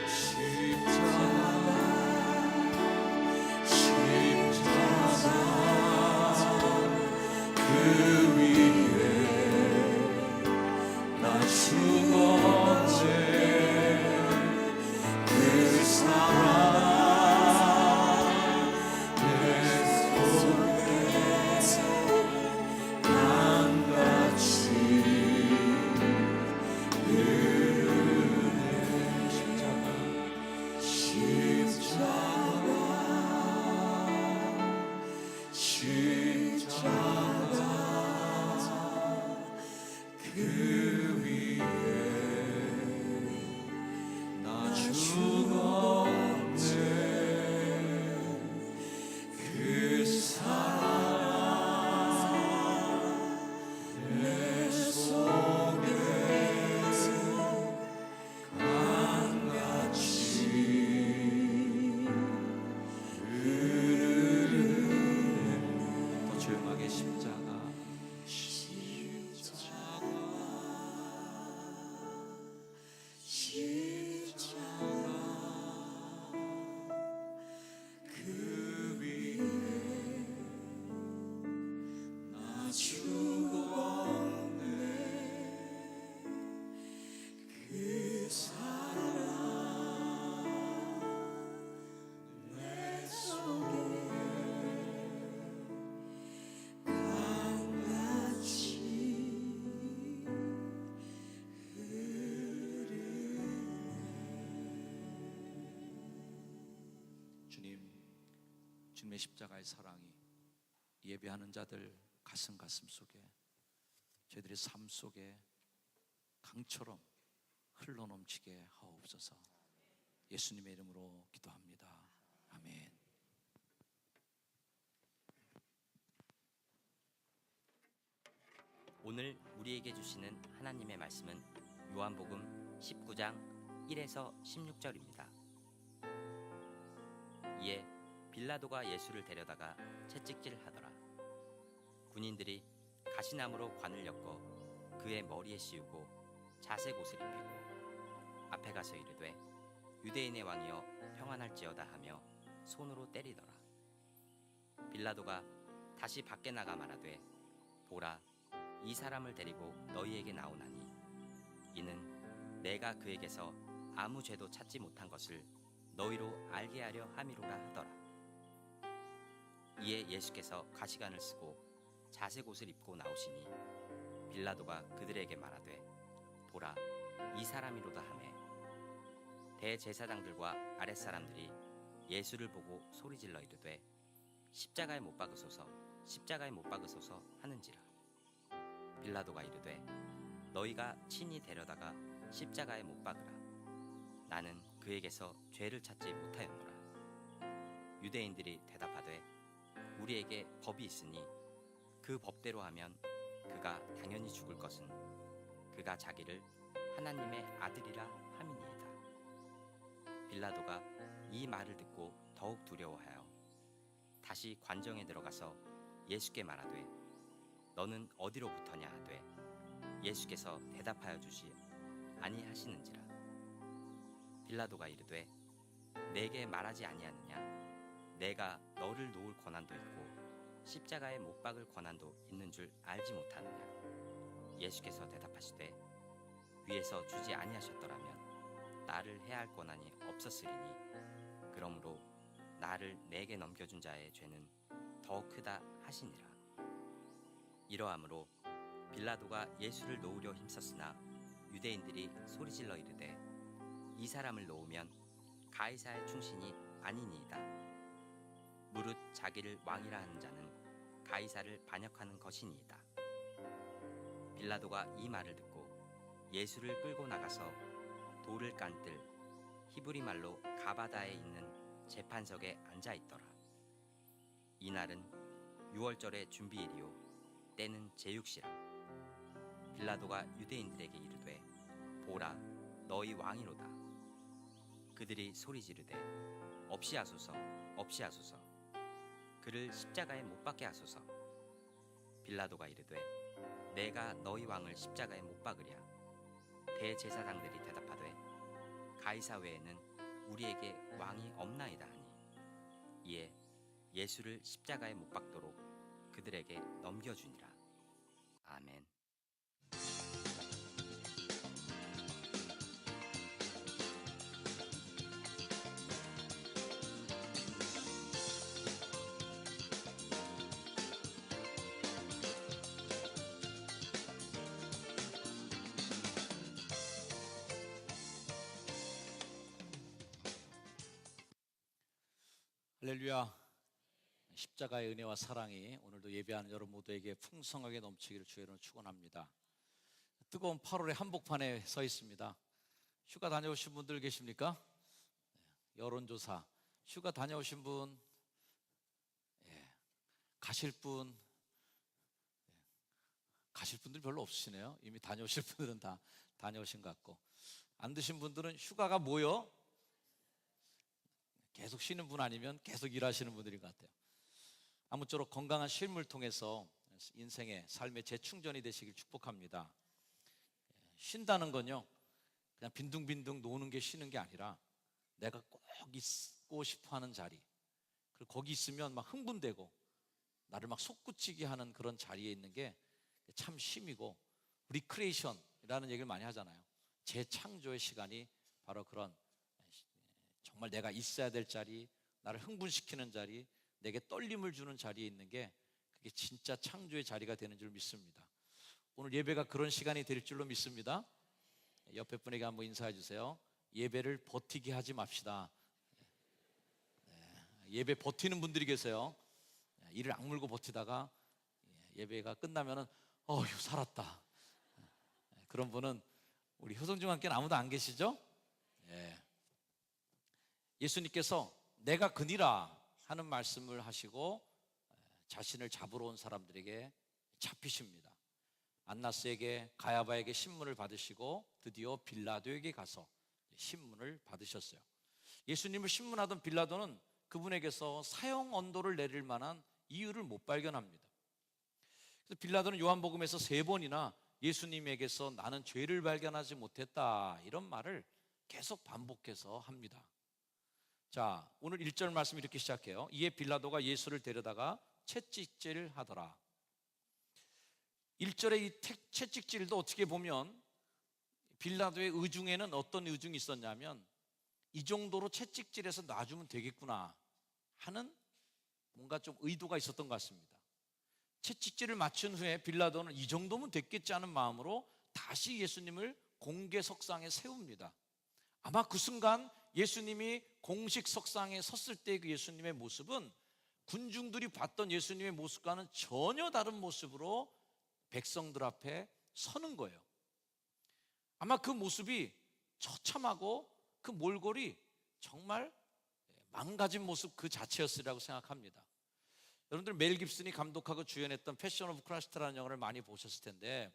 십자가 더 조용하게 십자가 주님의 십자가의 사랑이 예배하는 자들 가슴 속에, 저희들의 삶 속에 강처럼 흘러넘치게 하옵소서. 예수님의 이름으로 기도합니다. 아멘. 오늘 우리에게 주시는 하나님의 말씀은 요한복음 19장 1에서 16절입니다. 이에 빌라도가 예수를 데려다가 채찍질하더라. 군인들이 가시나무로 관을 엮어 그의 머리에 씌우고 자색 옷을 입히고 앞에 가서 이르되 유대인의 왕이여 평안할지어다 하며 손으로 때리더라. 빌라도가 다시 밖에 나가 말하되 보라, 이 사람을 데리고 너희에게 나오나니 이는 내가 그에게서 아무 죄도 찾지 못한 것을 너희로 알게 하려 함이로라 하더라. 이에 예수께서 가시관을 쓰고 자색 옷을 입고 나오시니 빌라도가 그들에게 말하되 보라, 이 사람이로다 하매 대제사장들과 아랫사람들이 예수를 보고 소리질러 이르되 십자가에 못 박으소서, 십자가에 못 박으소서 하는지라. 빌라도가 이르되 너희가 친히 데려다가 십자가에 못 박으라. 나는 그에게서 죄를 찾지 못하였노라. 유대인들이 대답하되 우리에게 법이 있으니 그 법대로 하면 그가 당연히 죽을 것은 그가 자기를 하나님의 아들이라 함이니이다. 빌라도가 이 말을 듣고 더욱 두려워하여 다시 관정에 들어가서 예수께 말하되 너는 어디로부터냐 하되 예수께서 대답하여 주시 아니하시는지라. 빌라도가 이르되 내게 말하지 아니하느냐? 내가 너를 놓을 권한도 있고 십자가에 못 박을 권한도 있는 줄 알지 못하느냐? 예수께서 대답하시되 위에서 주지 아니하셨더라면 나를 해할 권한이 없었으리니 그러므로 나를 내게 넘겨준 자의 죄는 더 크다 하시니라. 이러함으로 빌라도가 예수를 놓으려 힘썼으나 유대인들이 소리질러 이르되 이 사람을 놓으면 가이사의 충신이 아니니이다. 무릇 자기를 왕이라 하는 자는 가이사를 반역하는 것이니이다. 빌라도가 이 말을 듣고 예수를 끌고 나가서 돌을 깐뜰 히브리 말로 가바다에 있는 재판석에 앉아 있더라. 이날은 6월절의 준비일이요 때는 제육시라. 빌라도가 유대인들에게 이르되 보라, 너희 왕이로다. 그들이 소리 지르되 없이 하소서, 없이 하소서. 그를 십자가에 못 박게 하소서. 빌라도가 이르되 내가 너희 왕을 십자가에 못 박으랴. 대제사장들이 대답하되 가이사 외에는 우리에게 왕이 없나이다 하니 이에 예수를 십자가에 못 박도록 그들에게 넘겨주니라. 아멘. 할렐루야. 십자가의 은혜와 사랑이 오늘도 예배하는 여러분 모두에게 풍성하게 넘치기를 주의 이름으로 축원합니다. 뜨거운 8월의 한복판에 서 있습니다. 휴가 다녀오신 분들 계십니까? 여론조사 휴가 다녀오신 분, 가실 분, 가실 분들 별로 없으시네요. 이미 다녀오실 분들은 다 다녀오신 것 같고, 안 드신 분들은 휴가가 뭐요? 계속 쉬는 분 아니면 계속 일하시는 분들인 것 같아요. 아무쪼록 건강한 쉼을 통해서 인생의 삶의 재충전이 되시길 축복합니다. 쉰다는 건요, 그냥 빈둥빈둥 노는 게 쉬는 게 아니라 내가 꼭 있고 싶어 하는 자리, 그리고 거기 있으면 막 흥분되고 나를 막 솟구치게 하는 그런 자리에 있는 게 참 쉼이고, 리크리에이션이라는 얘기를 많이 하잖아요. 재창조의 시간이 바로 그런 정말 내가 있어야 될 자리, 나를 흥분시키는 자리, 내게 떨림을 주는 자리에 있는 게 그게 진짜 창조의 자리가 되는 줄 믿습니다. 오늘 예배가 그런 시간이 될 줄로 믿습니다. 옆에 분에게 한번 인사해 주세요. 예배를 버티게 하지 맙시다. 예배 버티는 분들이 계세요. 이를 악물고 버티다가 예배가 끝나면은 어휴 살았다. 그런 분은 우리 효성중 함께는 아무도 안 계시죠? 예수님께서 내가 그니라 하는 말씀을 하시고 자신을 잡으러 온 사람들에게 잡히십니다. 안나스에게, 가야바에게 신문을 받으시고 드디어 빌라도에게 가서 신문을 받으셨어요. 예수님을 신문하던 빌라도는 그분에게서 사형 언도를 내릴 만한 이유를 못 발견합니다. 그래서 빌라도는 요한복음에서 3번이나 예수님에게서 나는 죄를 발견하지 못했다 이런 말을 계속 반복해서 합니다. 자, 오늘 1절 말씀 이렇게 시작해요. 이에 빌라도가 예수를 데려다가 채찍질을 하더라. 1절의 이 채찍질도 어떻게 보면 빌라도의 의중에는 어떤 의중이 있었냐면, 이 정도로 채찍질해서 놔주면 되겠구나 하는 뭔가 좀 의도가 있었던 것 같습니다. 채찍질을 마친 후에 빌라도는 이 정도면 됐겠지 하는 마음으로 다시 예수님을 공개 석상에 세웁니다. 아마 그 순간 예수님이 공식 석상에 섰을 때 그 예수님의 모습은 군중들이 봤던 예수님의 모습과는 전혀 다른 모습으로 백성들 앞에 서는 거예요. 아마 그 모습이 처참하고 그 몰골이 정말 망가진 모습 그 자체였으리라고 생각합니다. 여러분들 멜 깁슨이 감독하고 주연했던 패션 오브 크라이스트라는 영화를 많이 보셨을 텐데,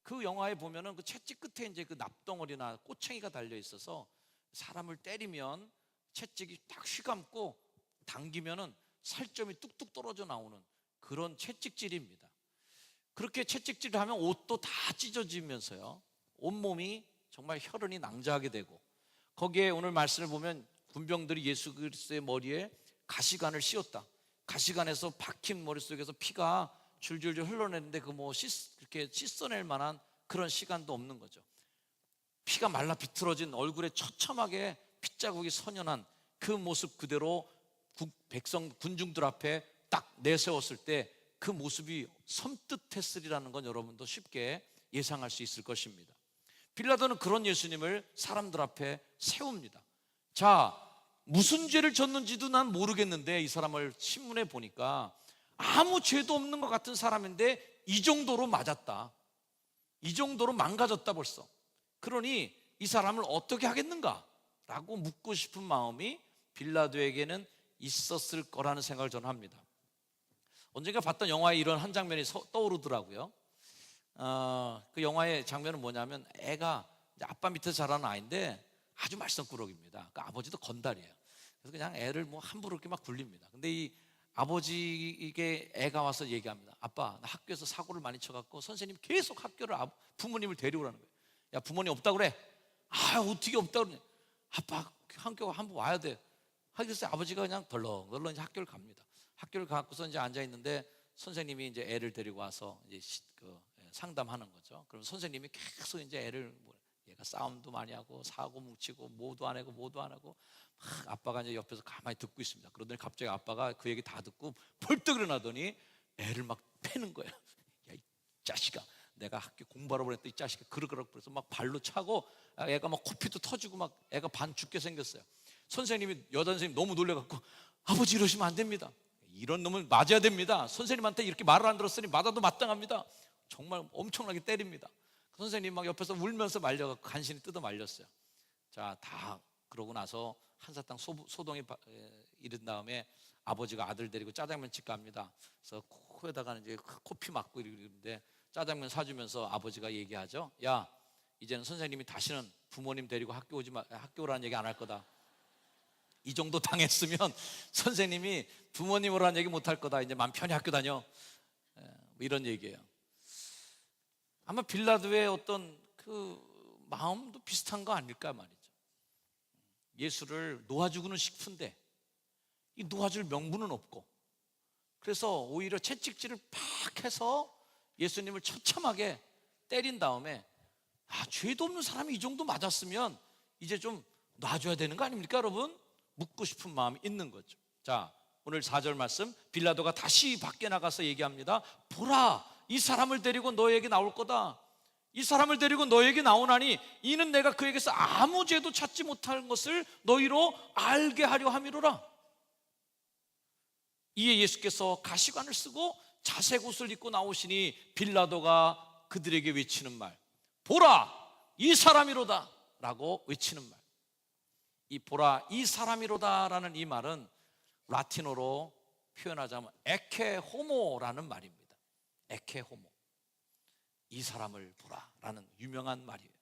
그 영화에 보면은 그 채찍 끝에 이제 그 납덩어리나 꼬챙이가 달려 있어서 사람을 때리면 채찍이 딱 휘감고 당기면은 살점이 뚝뚝 떨어져 나오는 그런 채찍질입니다. 그렇게 채찍질을 하면 옷도 다 찢어지면서요, 온몸이 정말 혈흔이 낭자하게 되고, 거기에 오늘 말씀을 보면 군병들이 예수 그리스도의 머리에 가시관을 씌웠다. 가시관에서 박힌 머릿속에서 피가 줄줄줄 흘러내는데 그 뭐 이렇게 씻어낼 만한 그런 시간도 없는 거죠. 피가 말라 비틀어진 얼굴에 처참하게 핏자국이 선연한 그 모습 그대로 백성 군중들 앞에 딱 내세웠을 때 그 모습이 섬뜩했으리라는 건 여러분도 쉽게 예상할 수 있을 것입니다. 빌라도는 그런 예수님을 사람들 앞에 세웁니다. 자, 무슨 죄를 졌는지도 난 모르겠는데 이 사람을 신문에 보니까 아무 죄도 없는 것 같은 사람인데 이 정도로 맞았다, 이 정도로 망가졌다 벌써. 그러니 이 사람을 어떻게 하겠는가 라고 묻고 싶은 마음이 빌라도에게는 있었을 거라는 생각을 저는 합니다. 언젠가 봤던 영화에 이런 한 장면이 떠오르더라고요. 그 영화의 장면은 뭐냐면, 애가 아빠 밑에서 자라는 아이인데 아주 말썽꾸러기입니다. 그 아버지도 건달이에요. 그래서 그냥 애를 뭐 함부로 이렇게 막 굴립니다. 근데 이 아버지에게 애가 와서 얘기합니다. 아빠, 나 학교에서 사고를 많이 쳐갖고 선생님이 계속 학교를 부모님을 데려오라는 거예요. 야, 부모님 없다 그래? 아, 어떻게 없다 그러냐? 아빠, 학교 한번 와야 돼. 그래서 아버지가 그냥 덜렁덜렁 이제 학교를 갑니다. 학교를 가고서 이제 앉아 있는데 선생님이 이제 애를 데리고 와서 이제 상담하는 거죠. 그럼 선생님이 계속 이제 애를 얘가 싸움도 많이 하고 사고 뭉치고 뭐도 안 하고 뭐도 안 하고 막 아빠가 이제 옆에서 가만히 듣고 있습니다. 그러더니 갑자기 아빠가 그 얘기 다 듣고 벌떡 일어나더니 애를 막 패는 거예요. 야, 이 자식아, 내가 학교 공부하라고 그랬더니 이 자식아 그러고 그래서 막 발로 차고 애가 막 코피도 터지고 막 애가 반 죽게 생겼어요. 선생님이, 여자 선생님 너무 놀래갖고 아버지 이러시면 안 됩니다. 이런 놈은 맞아야 됩니다. 선생님한테 이렇게 말을 안 들었으니 맞아도 마땅합니다. 정말 엄청나게 때립니다. 그 선생님 막 옆에서 울면서 말려갖고 간신히 뜯어 말렸어요. 자, 다 그러고 나서 한사탕 소동이 이른 다음에 아버지가 아들 데리고 짜장면집 갑니다. 그래서 코에다가 이제 코피 맞고 이러는데 짜장면 사주면서 아버지가 얘기하죠. 야, 이제는 선생님이 다시는 부모님 데리고 학교 오라는 얘기 안 할 거다. 이 정도 당했으면 선생님이 부모님 오라는 얘기 못 할 거다. 이제 마음 편히 학교 다녀. 뭐 이런 얘기예요. 아마 빌라도의 어떤 그 마음도 비슷한 거 아닐까 말이죠. 예수를 놓아주고는 싶은데 이 놓아줄 명분은 없고, 그래서 오히려 채찍질을 팍 해서 예수님을 처참하게 때린 다음에 죄도 없는 사람이 이 정도 맞았으면 이제 좀 놔줘야 되는 거 아닙니까 여러분? 묻고 싶은 마음이 있는 거죠. 자, 오늘 4절 말씀, 빌라도가 다시 밖에 나가서 얘기합니다. 보라, 이 사람을 데리고 너에게 나올 거다. 이 사람을 데리고 너에게 나오나니 이는 내가 그에게서 아무 죄도 찾지 못할 것을 너희로 알게 하려 함이로라. 이에 예수께서 가시관을 쓰고 자색 옷을 입고 나오시니 빌라도가 그들에게 외치는 말, 보라, 이 사람이로다 라고 외치는 말. 이 보라, 이 사람이로다라는 이 말은 라틴어로 표현하자면 에케 호모라는 말입니다. 에케 호모, 이 사람을 보라라는 유명한 말이에요.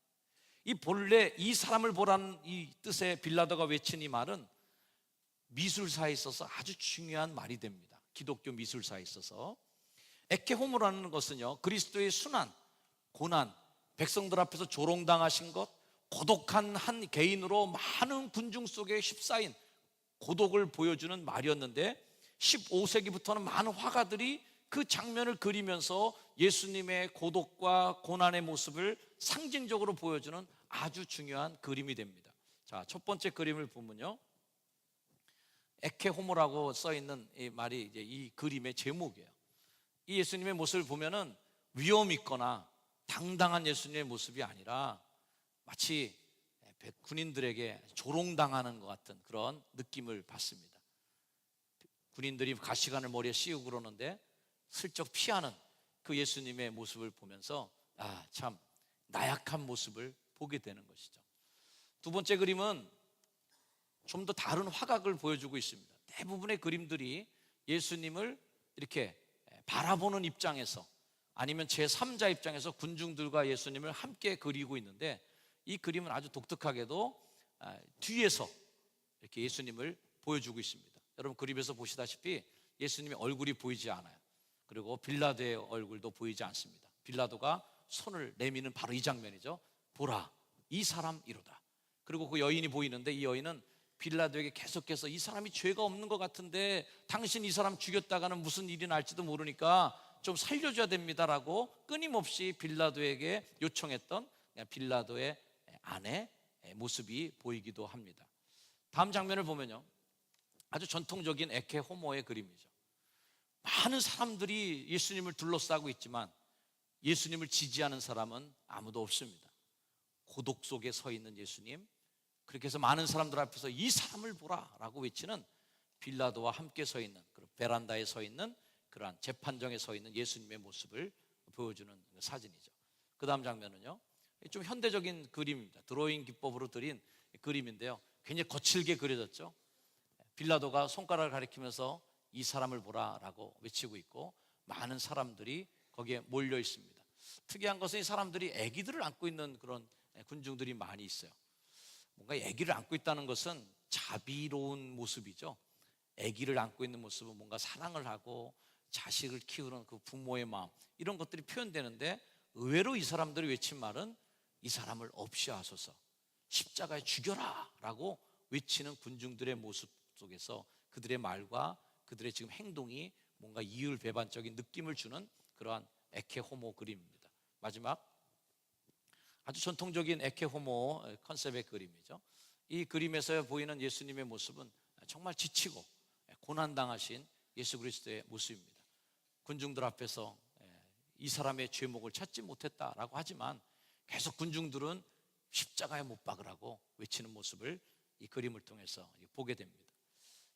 이 본래 이 사람을 보라는 이 뜻의 빌라도가 외친 이 말은 미술사에 있어서 아주 중요한 말이 됩니다. 기독교 미술사에 있어서 에케 호모라는 것은요, 그리스도의 순환, 고난, 백성들 앞에서 조롱당하신 것, 고독한 한 개인으로 많은 군중 속에 휩싸인 고독을 보여주는 말이었는데 15세기부터는 많은 화가들이 그 장면을 그리면서 예수님의 고독과 고난의 모습을 상징적으로 보여주는 아주 중요한 그림이 됩니다. 자, 첫 번째 그림을 보면요, 에케 호모라고 써 있는 이 말이 이제 이 그림의 제목이에요. 이 예수님의 모습을 보면은 위험 있거나 당당한 예수님의 모습이 아니라 마치 군인들에게 조롱당하는 것 같은 그런 느낌을 받습니다. 군인들이 가시관을 머리에 씌우고 그러는데 슬쩍 피하는 그 예수님의 모습을 보면서 참 나약한 모습을 보게 되는 것이죠. 두 번째 그림은 좀 더 다른 화각을 보여주고 있습니다. 대부분의 그림들이 예수님을 이렇게 바라보는 입장에서 아니면 제3자 입장에서 군중들과 예수님을 함께 그리고 있는데, 이 그림은 아주 독특하게도 뒤에서 이렇게 예수님을 보여주고 있습니다. 여러분 그림에서 보시다시피 예수님의 얼굴이 보이지 않아요. 그리고 빌라도의 얼굴도 보이지 않습니다. 빌라도가 손을 내미는 바로 이 장면이죠. 보라, 이 사람 이로다. 그리고 그 여인이 보이는데 이 여인은 빌라도에게 계속해서 이 사람이 죄가 없는 것 같은데 당신 이 사람 죽였다가는 무슨 일이 날지도 모르니까 좀 살려줘야 됩니다라고 끊임없이 빌라도에게 요청했던 빌라도의 아내 모습이 보이기도 합니다. 다음 장면을 보면요, 아주 전통적인 에케 호모의 그림이죠. 많은 사람들이 예수님을 둘러싸고 있지만 예수님을 지지하는 사람은 아무도 없습니다. 고독 속에 서 있는 예수님, 그렇게 해서 많은 사람들 앞에서 이 사람을 보라라고 외치는 빌라도와 함께 서 있는, 베란다에 서 있는 그러한 재판정에 서 있는 예수님의 모습을 보여주는 사진이죠. 그 다음 장면은요, 좀 현대적인 그림입니다. 드로잉 기법으로 그린 그림인데요, 굉장히 거칠게 그려졌죠. 빌라도가 손가락을 가리키면서 이 사람을 보라라고 외치고 있고 많은 사람들이 거기에 몰려 있습니다. 특이한 것은 이 사람들이 아기들을 안고 있는 그런 군중들이 많이 있어요. 뭔가 아기를 안고 있다는 것은 자비로운 모습이죠. 아기를 안고 있는 모습은 뭔가 사랑을 하고 자식을 키우는 그 부모의 마음, 이런 것들이 표현되는데, 의외로 이 사람들이 외친 말은 이 사람을 없이 하소서, 십자가에 죽여라 라고 외치는 군중들의 모습 속에서 그들의 말과 그들의 지금 행동이 뭔가 이율배반적인 느낌을 주는 그러한 에케 호모 그림입니다. 마지막 아주 전통적인 에케 호모 컨셉의 그림이죠. 이 그림에서 보이는 예수님의 모습은 정말 지치고 고난당하신 예수 그리스도의 모습입니다. 군중들 앞에서 이 사람의 죄목을 찾지 못했다라고 하지만 계속 군중들은 십자가에 못 박으라고 외치는 모습을 이 그림을 통해서 보게 됩니다.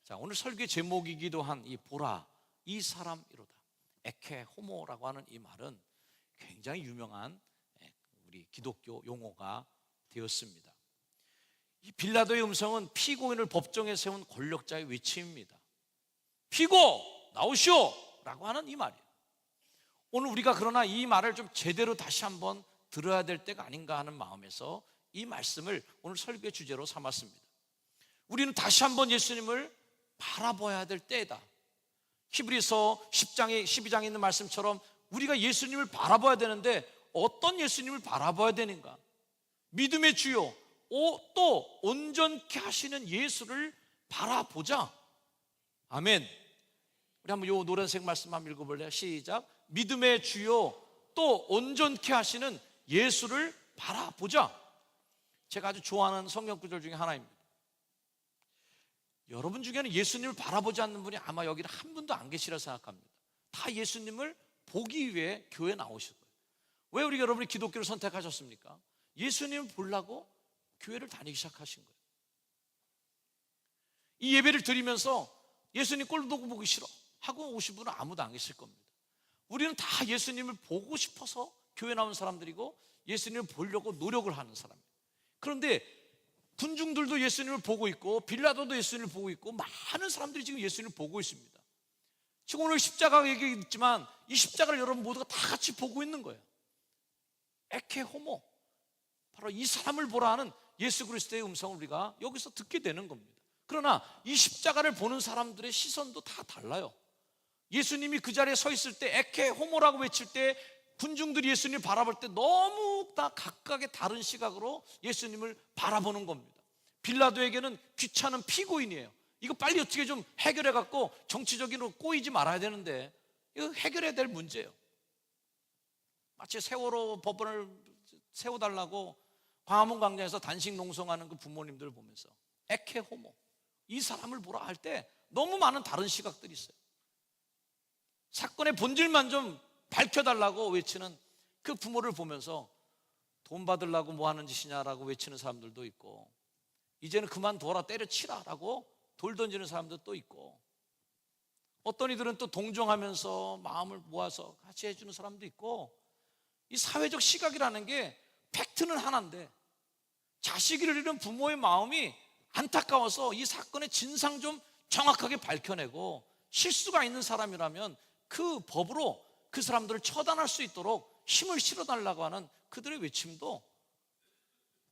자, 오늘 설교의 제목이기도 한 이 보라, 이 사람이로다. 에케 호모라고 하는 이 말은 굉장히 유명한 우리 기독교 용어가 되었습니다. 이 빌라도의 음성은 피고인을 법정에 세운 권력자의 외침입니다. 피고 나오시오 라고 하는 이 말이에요. 오늘 우리가 그러나 이 말을 좀 제대로 다시 한번 들어야 될 때가 아닌가 하는 마음에서 이 말씀을 오늘 설교의 주제로 삼았습니다. 우리는 다시 한번 예수님을 바라봐야 될 때다. 히브리서 12장에 있는 말씀처럼 우리가 예수님을 바라봐야 되는데 어떤 예수님을 바라봐야 되는가? 믿음의 주요 또 온전케 하시는 예수를 바라보자. 아멘. 우리 한번 요 노란색 말씀 한번 읽어볼래요? 시작. 믿음의 주요 또 온전케 하시는 예수를 바라보자. 제가 아주 좋아하는 성경 구절 중에 하나입니다. 여러분 중에는 예수님을 바라보지 않는 분이 아마 여기는 한 분도 안 계시라 생각합니다. 다 예수님을 보기 위해 교회에 나오실 거예요. 왜 우리 여러분이 기독교를 선택하셨습니까? 예수님을 보려고 교회를 다니기 시작하신 거예요. 이 예배를 드리면서 예수님 꼴도 보기 싫어 하고 오신 분은 아무도 안 계실 겁니다. 우리는 다 예수님을 보고 싶어서 교회 나온 사람들이고 예수님을 보려고 노력을 하는 사람이에요. 그런데 군중들도 예수님을 보고 있고 빌라도도 예수님을 보고 있고 많은 사람들이 지금 예수님을 보고 있습니다. 지금 오늘 십자가 얘기했지만 이 십자가를 여러분 모두가 다 같이 보고 있는 거예요. 에케 호모, 바로 이 사람을 보라 하는 예수 그리스도의 음성을 우리가 여기서 듣게 되는 겁니다. 그러나 이 십자가를 보는 사람들의 시선도 다 달라요. 예수님이 그 자리에 서 있을 때 에케 호모라고 외칠 때 군중들이 예수님을 바라볼 때 너무 다 각각의 다른 시각으로 예수님을 바라보는 겁니다. 빌라도에게는 귀찮은 피고인이에요. 이거 빨리 어떻게 좀 해결해 갖고 정치적으로 꼬이지 말아야 되는데 이거 해결해야 될 문제예요. 마치 세월호 법원을 세워달라고 광화문 광장에서 단식 농성하는 그 부모님들을 보면서 에케 호모, 이 사람을 보라 할 때 너무 많은 다른 시각들이 있어요. 사건의 본질만 좀 밝혀달라고 외치는 그 부모를 보면서 돈 받으려고 뭐 하는 짓이냐라고 외치는 사람들도 있고, 이제는 그만둬라 때려치라라고 돌 던지는 사람들도 있고, 어떤 이들은 또 동정하면서 마음을 모아서 같이 해주는 사람도 있고, 이 사회적 시각이라는 게 팩트는 하나인데 자식을 잃은 부모의 마음이 안타까워서 이 사건의 진상 좀 정확하게 밝혀내고 실수가 있는 사람이라면 그 법으로 그 사람들을 처단할 수 있도록 힘을 실어달라고 하는 그들의 외침도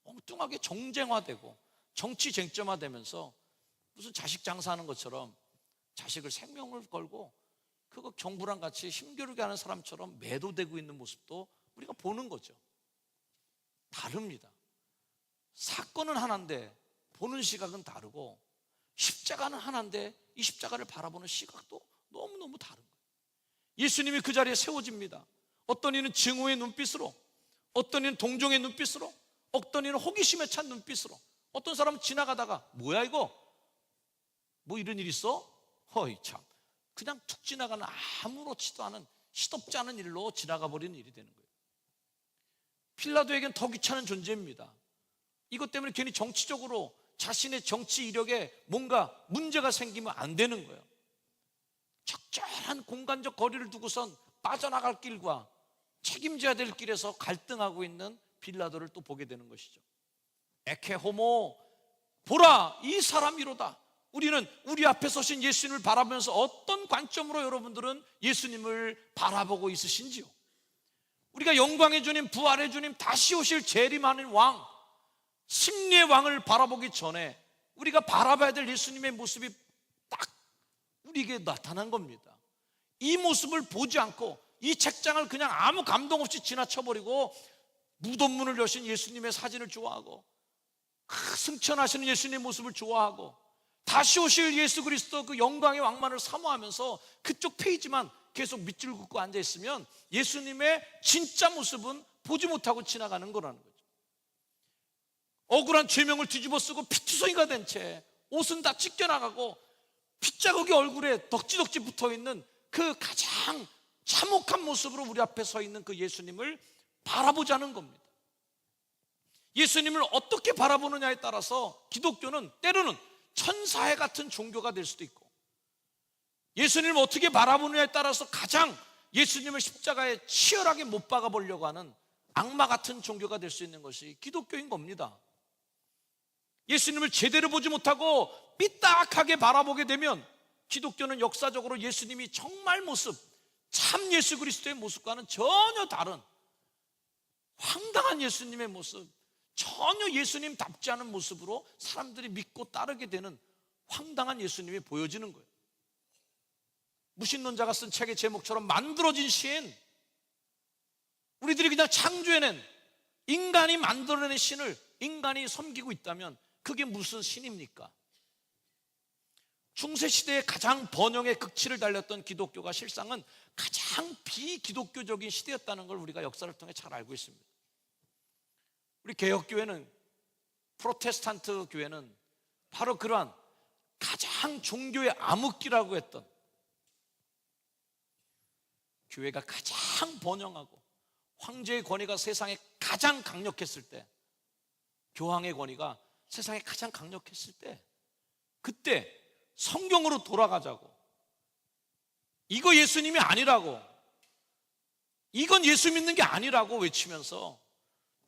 엉뚱하게 정쟁화되고 정치 쟁점화되면서 무슨 자식 장사하는 것처럼 자식을 생명을 걸고 그거 정부랑 같이 힘겨루게 하는 사람처럼 매도되고 있는 모습도 우리가 보는 거죠. 다릅니다. 사건은 하나인데 보는 시각은 다르고, 십자가는 하나인데 이 십자가를 바라보는 시각도 너무너무 다른 거예요. 예수님이 그 자리에 세워집니다. 어떤 이는 증오의 눈빛으로, 어떤 이는 동정의 눈빛으로, 어떤 이는 호기심에 찬 눈빛으로, 어떤 사람은 지나가다가 뭐야 이거? 뭐 이런 일 있어? 허이 참, 그냥 툭 지나가는 아무렇지도 않은 시덥지 않은 일로 지나가 버리는 일이 되는 거예요. 빌라도에겐 더 귀찮은 존재입니다. 이것 때문에 괜히 정치적으로 자신의 정치 이력에 뭔가 문제가 생기면 안 되는 거예요. 적절한 공간적 거리를 두고선 빠져나갈 길과 책임져야 될 길에서 갈등하고 있는 빌라도를 또 보게 되는 것이죠. 에케 호모, 보라 이 사람이로다. 우리는 우리 앞에 서신 예수님을 바라보면서 어떤 관점으로 여러분들은 예수님을 바라보고 있으신지요? 우리가 영광의 주님, 부활의 주님, 다시 오실 재림하는 왕, 승리의 왕을 바라보기 전에 우리가 바라봐야 될 예수님의 모습이 딱 우리에게 나타난 겁니다. 이 모습을 보지 않고 이 책장을 그냥 아무 감동 없이 지나쳐버리고 무덤문을 여신 예수님의 사진을 좋아하고 승천하시는 예수님의 모습을 좋아하고 다시 오실 예수 그리스도 그 영광의 왕만을 사모하면서 그쪽 페이지만 계속 밑줄 긋고 앉아있으면 예수님의 진짜 모습은 보지 못하고 지나가는 거라는 거죠. 억울한 죄명을 뒤집어 쓰고 피투성이가 된 채 옷은 다 찢겨나가고 핏자국이 얼굴에 덕지덕지 붙어있는 그 가장 참혹한 모습으로 우리 앞에 서 있는 그 예수님을 바라보자는 겁니다. 예수님을 어떻게 바라보느냐에 따라서 기독교는 때로는 천사의 같은 종교가 될 수도 있고, 예수님을 어떻게 바라보느냐에 따라서 가장 예수님을 십자가에 치열하게 못 박아 보려고 하는 악마 같은 종교가 될 수 있는 것이 기독교인 겁니다. 예수님을 제대로 보지 못하고 삐딱하게 바라보게 되면 기독교는 역사적으로 예수님이 정말 모습, 참 예수 그리스도의 모습과는 전혀 다른 황당한 예수님의 모습, 전혀 예수님답지 않은 모습으로 사람들이 믿고 따르게 되는 황당한 예수님이 보여지는 거예요. 무신론자가 쓴 책의 제목처럼 만들어진 신, 우리들이 그냥 창조해낸, 인간이 만들어낸 신을 인간이 섬기고 있다면 그게 무슨 신입니까? 중세시대에 가장 번영의 극치를 달렸던 기독교가 실상은 가장 비기독교적인 시대였다는 걸 우리가 역사를 통해 잘 알고 있습니다. 우리 개혁교회는, 프로테스탄트 교회는 바로 그러한 가장 종교의 암흑기라고 했던, 교회가 가장 번영하고 황제의 권위가 세상에 가장 강력했을 때, 교황의 권위가 세상에 가장 강력했을 때, 그때 성경으로 돌아가자고, 이거 예수님이 아니라고, 이건 예수 믿는 게 아니라고 외치면서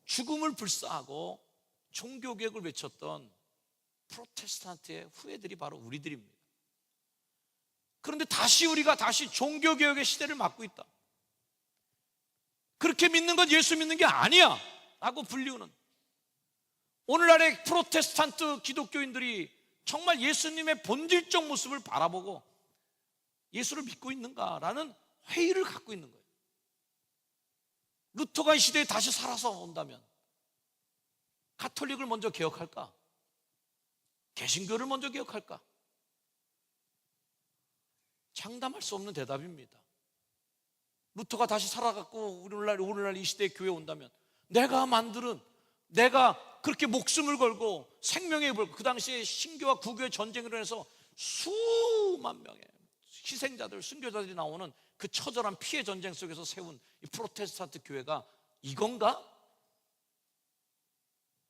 죽음을 불사하고 종교개혁을 외쳤던 프로테스탄트의 후예들이 바로 우리들입니다. 그런데 우리가 다시 종교개혁의 시대를 맞고 있다, 그렇게 믿는 건 예수 믿는 게 아니야 라고 불리우는 오늘날의 프로테스탄트 기독교인들이 정말 예수님의 본질적 모습을 바라보고 예수를 믿고 있는가라는 회의를 갖고 있는 거예요. 루터가 이 시대에 다시 살아서 온다면 가톨릭을 먼저 개혁할까? 개신교를 먼저 개혁할까? 장담할 수 없는 대답입니다. 루터가 다시 살아갖고 오늘날 이 시대에 교회에 온다면, 내가 그렇게 목숨을 걸고 생명에 걸고, 그 당시에 신교와 구교의 전쟁으로 해서 수만 명의 희생자들, 순교자들이 나오는 그 처절한 피해 전쟁 속에서 세운 이 프로테스탄트 교회가 이건가?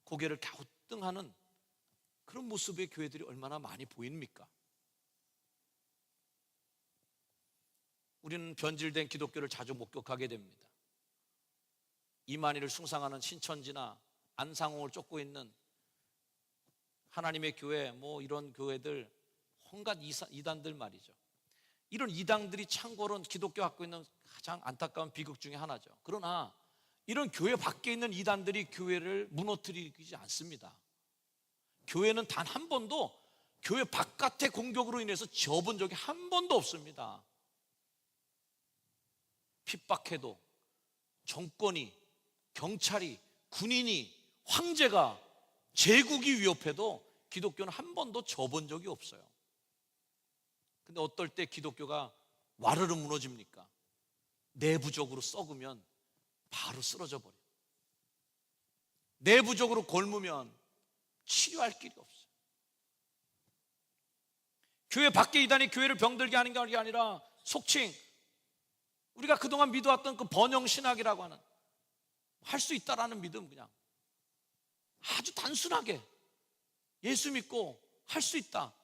고개를 갸우뚱하는 그런 모습의 교회들이 얼마나 많이 보입니까? 우리는 변질된 기독교를 자주 목격하게 됩니다. 이만희를 숭상하는 신천지나 안상홍을 쫓고 있는 하나님의 교회, 이런 교회들, 온갖 이단들 말이죠. 이런 이단들이 참고로는 기독교 갖고 있는 가장 안타까운 비극 중에 하나죠. 그러나 이런 교회 밖에 있는 이단들이 교회를 무너뜨리지 않습니다. 교회는 단 한 번도 교회 바깥의 공격으로 인해서 지어본 적이 한 번도 없습니다. 핍박해도 정권이, 경찰이, 군인이, 황제가, 제국이 위협해도 기독교는 한 번도 져본 적이 없어요. 근데 어떨 때 기독교가 와르르 무너집니까? 내부적으로 썩으면 바로 쓰러져 버려요. 내부적으로 골무면 치료할 길이 없어요. 교회 밖에 이단이 교회를 병들게 하는 게 아니라 속칭 우리가 그동안 믿어왔던 그 번영신학이라고 하는, 할 수 있다라는 믿음, 그냥 아주 단순하게 예수 믿고 할 수 있다,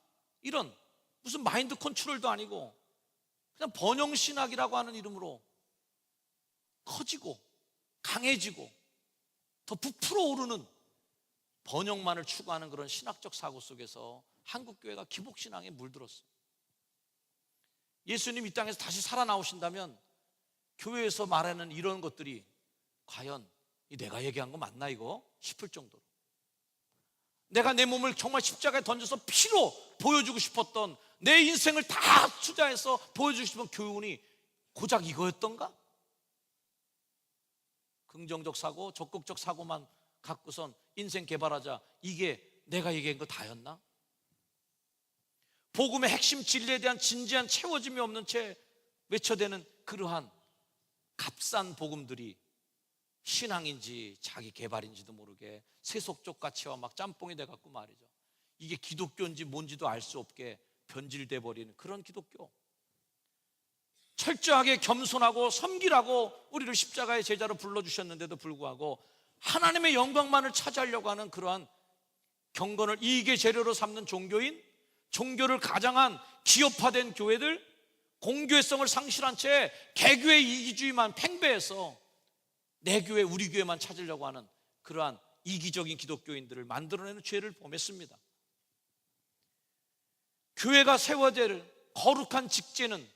이런 무슨 마인드 컨트롤도 아니고 그냥 번영신학이라고 하는 이름으로 커지고 강해지고 더 부풀어 오르는 번영만을 추구하는 그런 신학적 사고 속에서 한국교회가 기복신앙에 물들었어요. 예수님 이 땅에서 다시 살아나오신다면 교회에서 말하는 이런 것들이 과연 내가 얘기한 거 맞나 이거 싶을 정도로, 내가 내 몸을 정말 십자가에 던져서 피로 보여주고 싶었던, 내 인생을 다 투자해서 보여주고 싶은 교훈이 고작 이거였던가? 긍정적 사고, 적극적 사고만 갖고선 인생 개발하자, 이게 내가 얘기한 거 다였나? 복음의 핵심 진리에 대한 진지한 채워짐이 없는 채 외쳐대는 그러한 값싼 복음들이 신앙인지 자기 개발인지도 모르게 세속적 가치와 막 짬뽕이 돼갖고 말이죠, 이게 기독교인지 뭔지도 알 수 없게 변질돼 버리는 그런 기독교. 철저하게 겸손하고 섬기라고 우리를 십자가의 제자로 불러주셨는데도 불구하고 하나님의 영광만을 차지하려고 하는 그러한 경건을 이익의 재료로 삼는 종교인, 종교를 가장한 기업화된 교회들, 공교회성을 상실한 채 개교의 이기주의만 팽배해서 내 교회, 우리 교회만 찾으려고 하는 그러한 이기적인 기독교인들을 만들어내는 죄를 범했습니다. 교회가 세워질 거룩한 직제는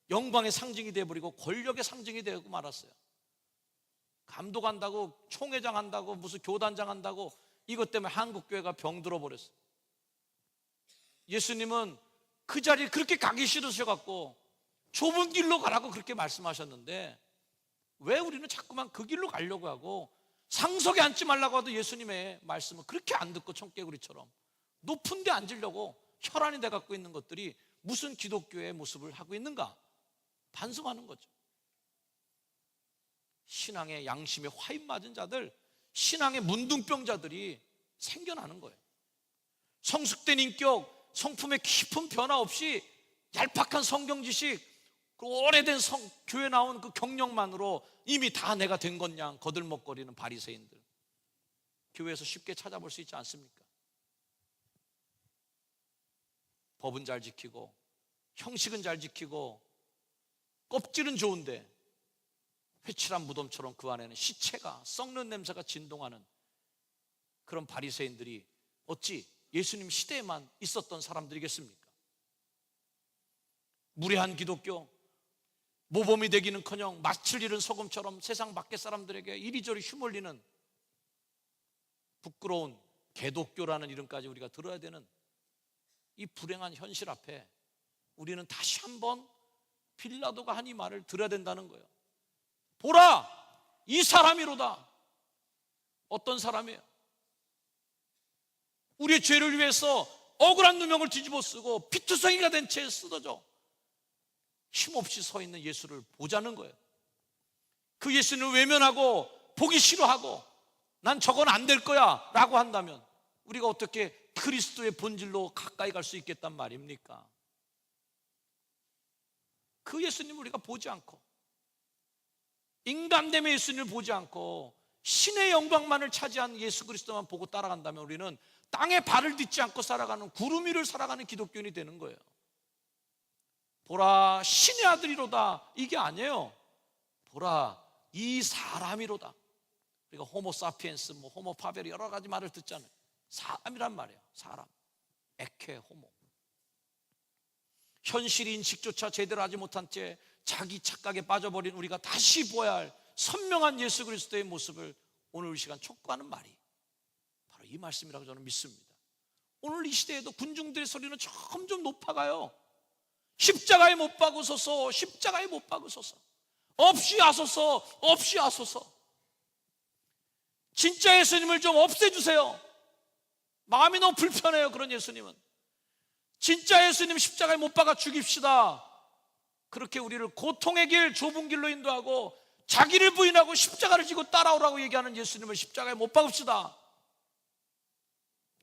영광의 상징이 되어버리고 권력의 상징이 되고 말았어요. 감독한다고, 총회장 한다고, 무슨 교단장 한다고 이것 때문에 한국교회가 병들어 버렸어요. 예수님은 그 자리에 그렇게 가기 싫으셔갖고 좁은 길로 가라고 그렇게 말씀하셨는데 왜 우리는 자꾸만 그 길로 가려고 하고 상석에 앉지 말라고 하도 예수님의 말씀을 그렇게 안 듣고 청개구리처럼 높은 데 앉으려고 혈안이 돼 갖고 있는 것들이 무슨 기독교의 모습을 하고 있는가 반성하는 거죠. 신앙의 양심에 화인 맞은 자들, 신앙의 문둥병자들이 생겨나는 거예요. 성숙된 인격, 성품의 깊은 변화 없이 얄팍한 성경 지식, 그 오래된 교회 나온 그 경력만으로 이미 다 내가 된 것냥 거들먹거리는 바리새인들, 교회에서 쉽게 찾아볼 수 있지 않습니까? 법은 잘 지키고 형식은 잘 지키고 껍질은 좋은데 회칠한 무덤처럼 그 안에는 시체가, 썩는 냄새가 진동하는 그런 바리새인들이 어찌 예수님 시대에만 있었던 사람들이겠습니까? 무례한 기독교, 모범이 되기는커녕 마칠 잃은 소금처럼 세상 밖의 사람들에게 이리저리 휘몰리는 부끄러운 개독교라는 이름까지 우리가 들어야 되는 이 불행한 현실 앞에 우리는 다시 한번 빌라도가 한 이 말을 들어야 된다는 거예요. 보라, 이 사람이로다. 어떤 사람이에요? 우리의 죄를 위해서 억울한 누명을 뒤집어 쓰고 피투성이가 된 채 쓰러져 힘없이 서 있는 예수를 보자는 거예요. 그 예수를 외면하고 보기 싫어하고 난 저건 안 될 거야 라고 한다면 우리가 어떻게 그리스도의 본질로 가까이 갈 수 있겠단 말입니까? 그 예수님을 우리가 보지 않고 인간됨의 예수님을 보지 않고 신의 영광만을 차지한 예수 그리스도만 보고 따라간다면 우리는 땅에 발을 딛지 않고 살아가는 구름 위를 살아가는 기독교인이 되는 거예요. 보라, 신의 아들이로다, 이게 아니에요. 보라, 이 사람이로다. 우리가 호모 사피엔스, 호모 파베리 여러 가지 말을 듣잖아요. 사람이란 말이에요. 사람, 에케 호모. 현실 인식조차 제대로 하지 못한 채 자기 착각에 빠져버린 우리가 다시 보아야 할 선명한 예수 그리스도의 모습을 오늘 이 시간 촉구하는 말이 바로 이 말씀이라고 저는 믿습니다. 오늘 이 시대에도 군중들의 소리는 점점 높아가요. 십자가에 못 박으소서, 십자가에 못 박으소서, 없이 하소서, 없이 하소서. 진짜 예수님을 좀 없애주세요. 마음이 너무 불편해요. 그런 예수님은 진짜 예수님 십자가에 못 박아 죽입시다. 그렇게 우리를 고통의 길, 좁은 길로 인도하고 자기를 부인하고 십자가를 지고 따라오라고 얘기하는 예수님을 십자가에 못 박읍시다.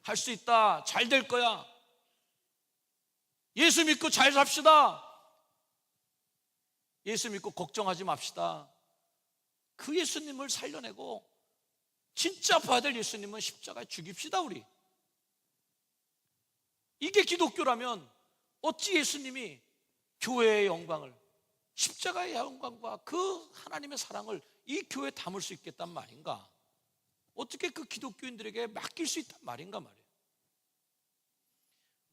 할 수 있다, 잘 될 거야, 예수 믿고 잘 삽시다, 예수 믿고 걱정하지 맙시다. 그 예수님을 살려내고 진짜 봐야 될 예수님은 십자가에 죽입시다. 우리 이게 기독교라면 어찌 예수님이 교회의 영광을, 십자가의 영광과 그 하나님의 사랑을 이 교회에 담을 수 있겠단 말인가? 어떻게 그 기독교인들에게 맡길 수 있단 말인가 말이에요.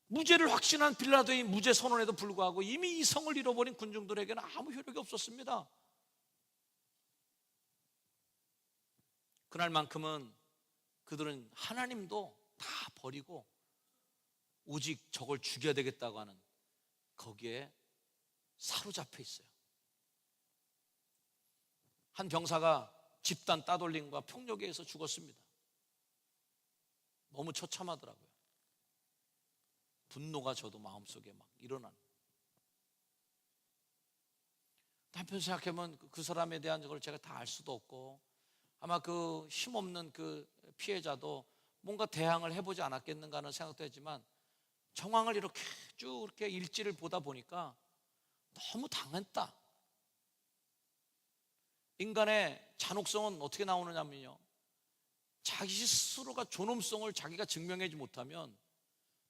무죄를 확신한 빌라도의 무죄 선언에도 불구하고 이미 이 성을 잃어버린 군중들에게는 아무 효력이 없었습니다. 그날만큼은 그들은 하나님도 다 버리고 오직 저걸 죽여야 되겠다고 하는 거기에 사로잡혀 있어요. 한 병사가 집단 따돌림과 폭력에 의해서 죽었습니다. 너무 처참하더라고요. 분노가 저도 마음속에 막 일어나는. 한편 생각해보면 그 사람에 대한 걸 제가 다 알 수도 없고 아마 그 힘없는 그 피해자도 뭔가 대항을 해보지 않았겠는가 하는 생각도 했지만 정황을 이렇게 쭉 이렇게 일지를 보다 보니까 너무 당했다. 인간의 잔혹성은 어떻게 나오느냐면요, 자기 스스로가 존엄성을 자기가 증명하지 못하면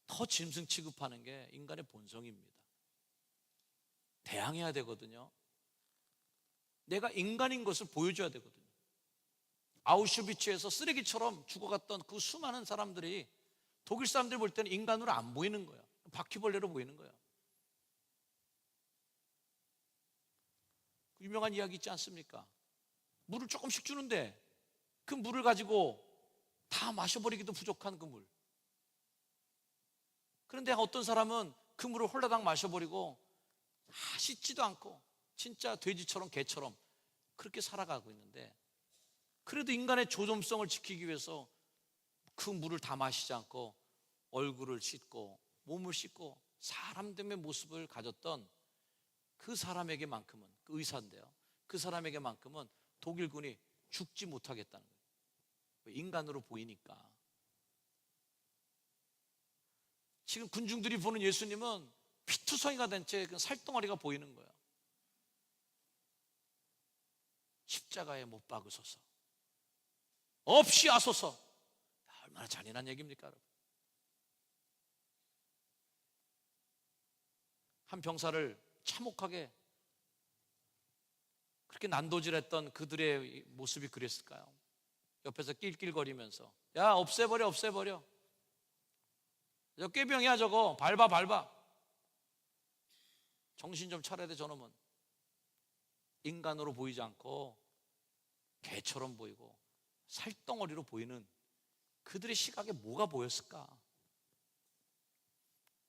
더 짐승 취급하는 게 인간의 본성입니다. 대항해야 되거든요. 내가 인간인 것을 보여줘야 되거든요. 아우슈비츠에서 쓰레기처럼 죽어갔던 그 수많은 사람들이 독일 사람들이 볼 때는 인간으로 안 보이는 거예요. 바퀴벌레로 보이는 거예요. 유명한 이야기 있지 않습니까? 물을 조금씩 주는데 그 물을 가지고 다 마셔버리기도 부족한 그 물. 그런데 어떤 사람은 그 물을 홀라당 마셔버리고 씻지도 않고 진짜 돼지처럼 개처럼 그렇게 살아가고 있는데, 그래도 인간의 조dom성을 지키기 위해서 그 물을 다 마시지 않고 얼굴을 씻고 몸을 씻고 사람됨의 모습을 가졌던 그 사람에게만큼은, 그 의사인데요, 그 사람에게만큼은 독일군이 죽지 못하겠다는 거예요. 인간으로 보이니까. 지금 군중들이 보는 예수님은 피투성이가 된 채 살덩어리가 보이는 거예요. 십자가에 못 박으소서, 없이 하소서. 얼마나 잔인한 얘기입니까, 여러분? 한 병사를 참혹하게 그렇게 난도질했던 그들의 모습이 그랬을까요? 옆에서 낄낄거리면서 야, 없애버려, 없애버려. 저 꾀병이야, 저거. 밟아. 정신 좀 차려야 돼, 저놈은. 인간으로 보이지 않고 개처럼 보이고 살덩어리로 보이는 그들의 시각에 뭐가 보였을까?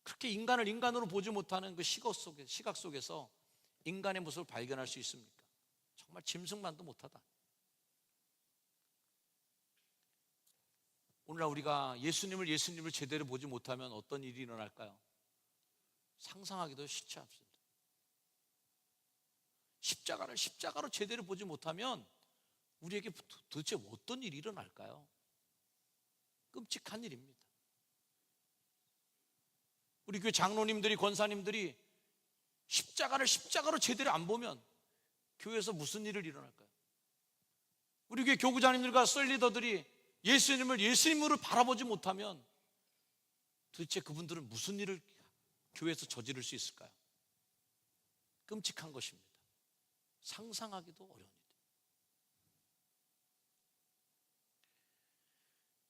그렇게 인간을 인간으로 보지 못하는 그 시각 속에서 인간의 모습을 발견할 수 있습니까? 정말 짐승만도 못하다. 오늘날 우리가 예수님을 제대로 보지 못하면 어떤 일이 일어날까요? 상상하기도 쉽지 않습니다. 십자가를 십자가로 제대로 보지 못하면 우리에게 도대체 어떤 일이 일어날까요? 끔찍한 일입니다. 우리 교회 장로님들이, 권사님들이 십자가를 십자가로 제대로 안 보면 교회에서 무슨 일을 일어날까요? 우리 교회 교구장님들과 썰리더들이 예수님을 예수님으로 바라보지 못하면 도대체 그분들은 무슨 일을 교회에서 저지를 수 있을까요? 끔찍한 것입니다. 상상하기도 어려운 일이에요.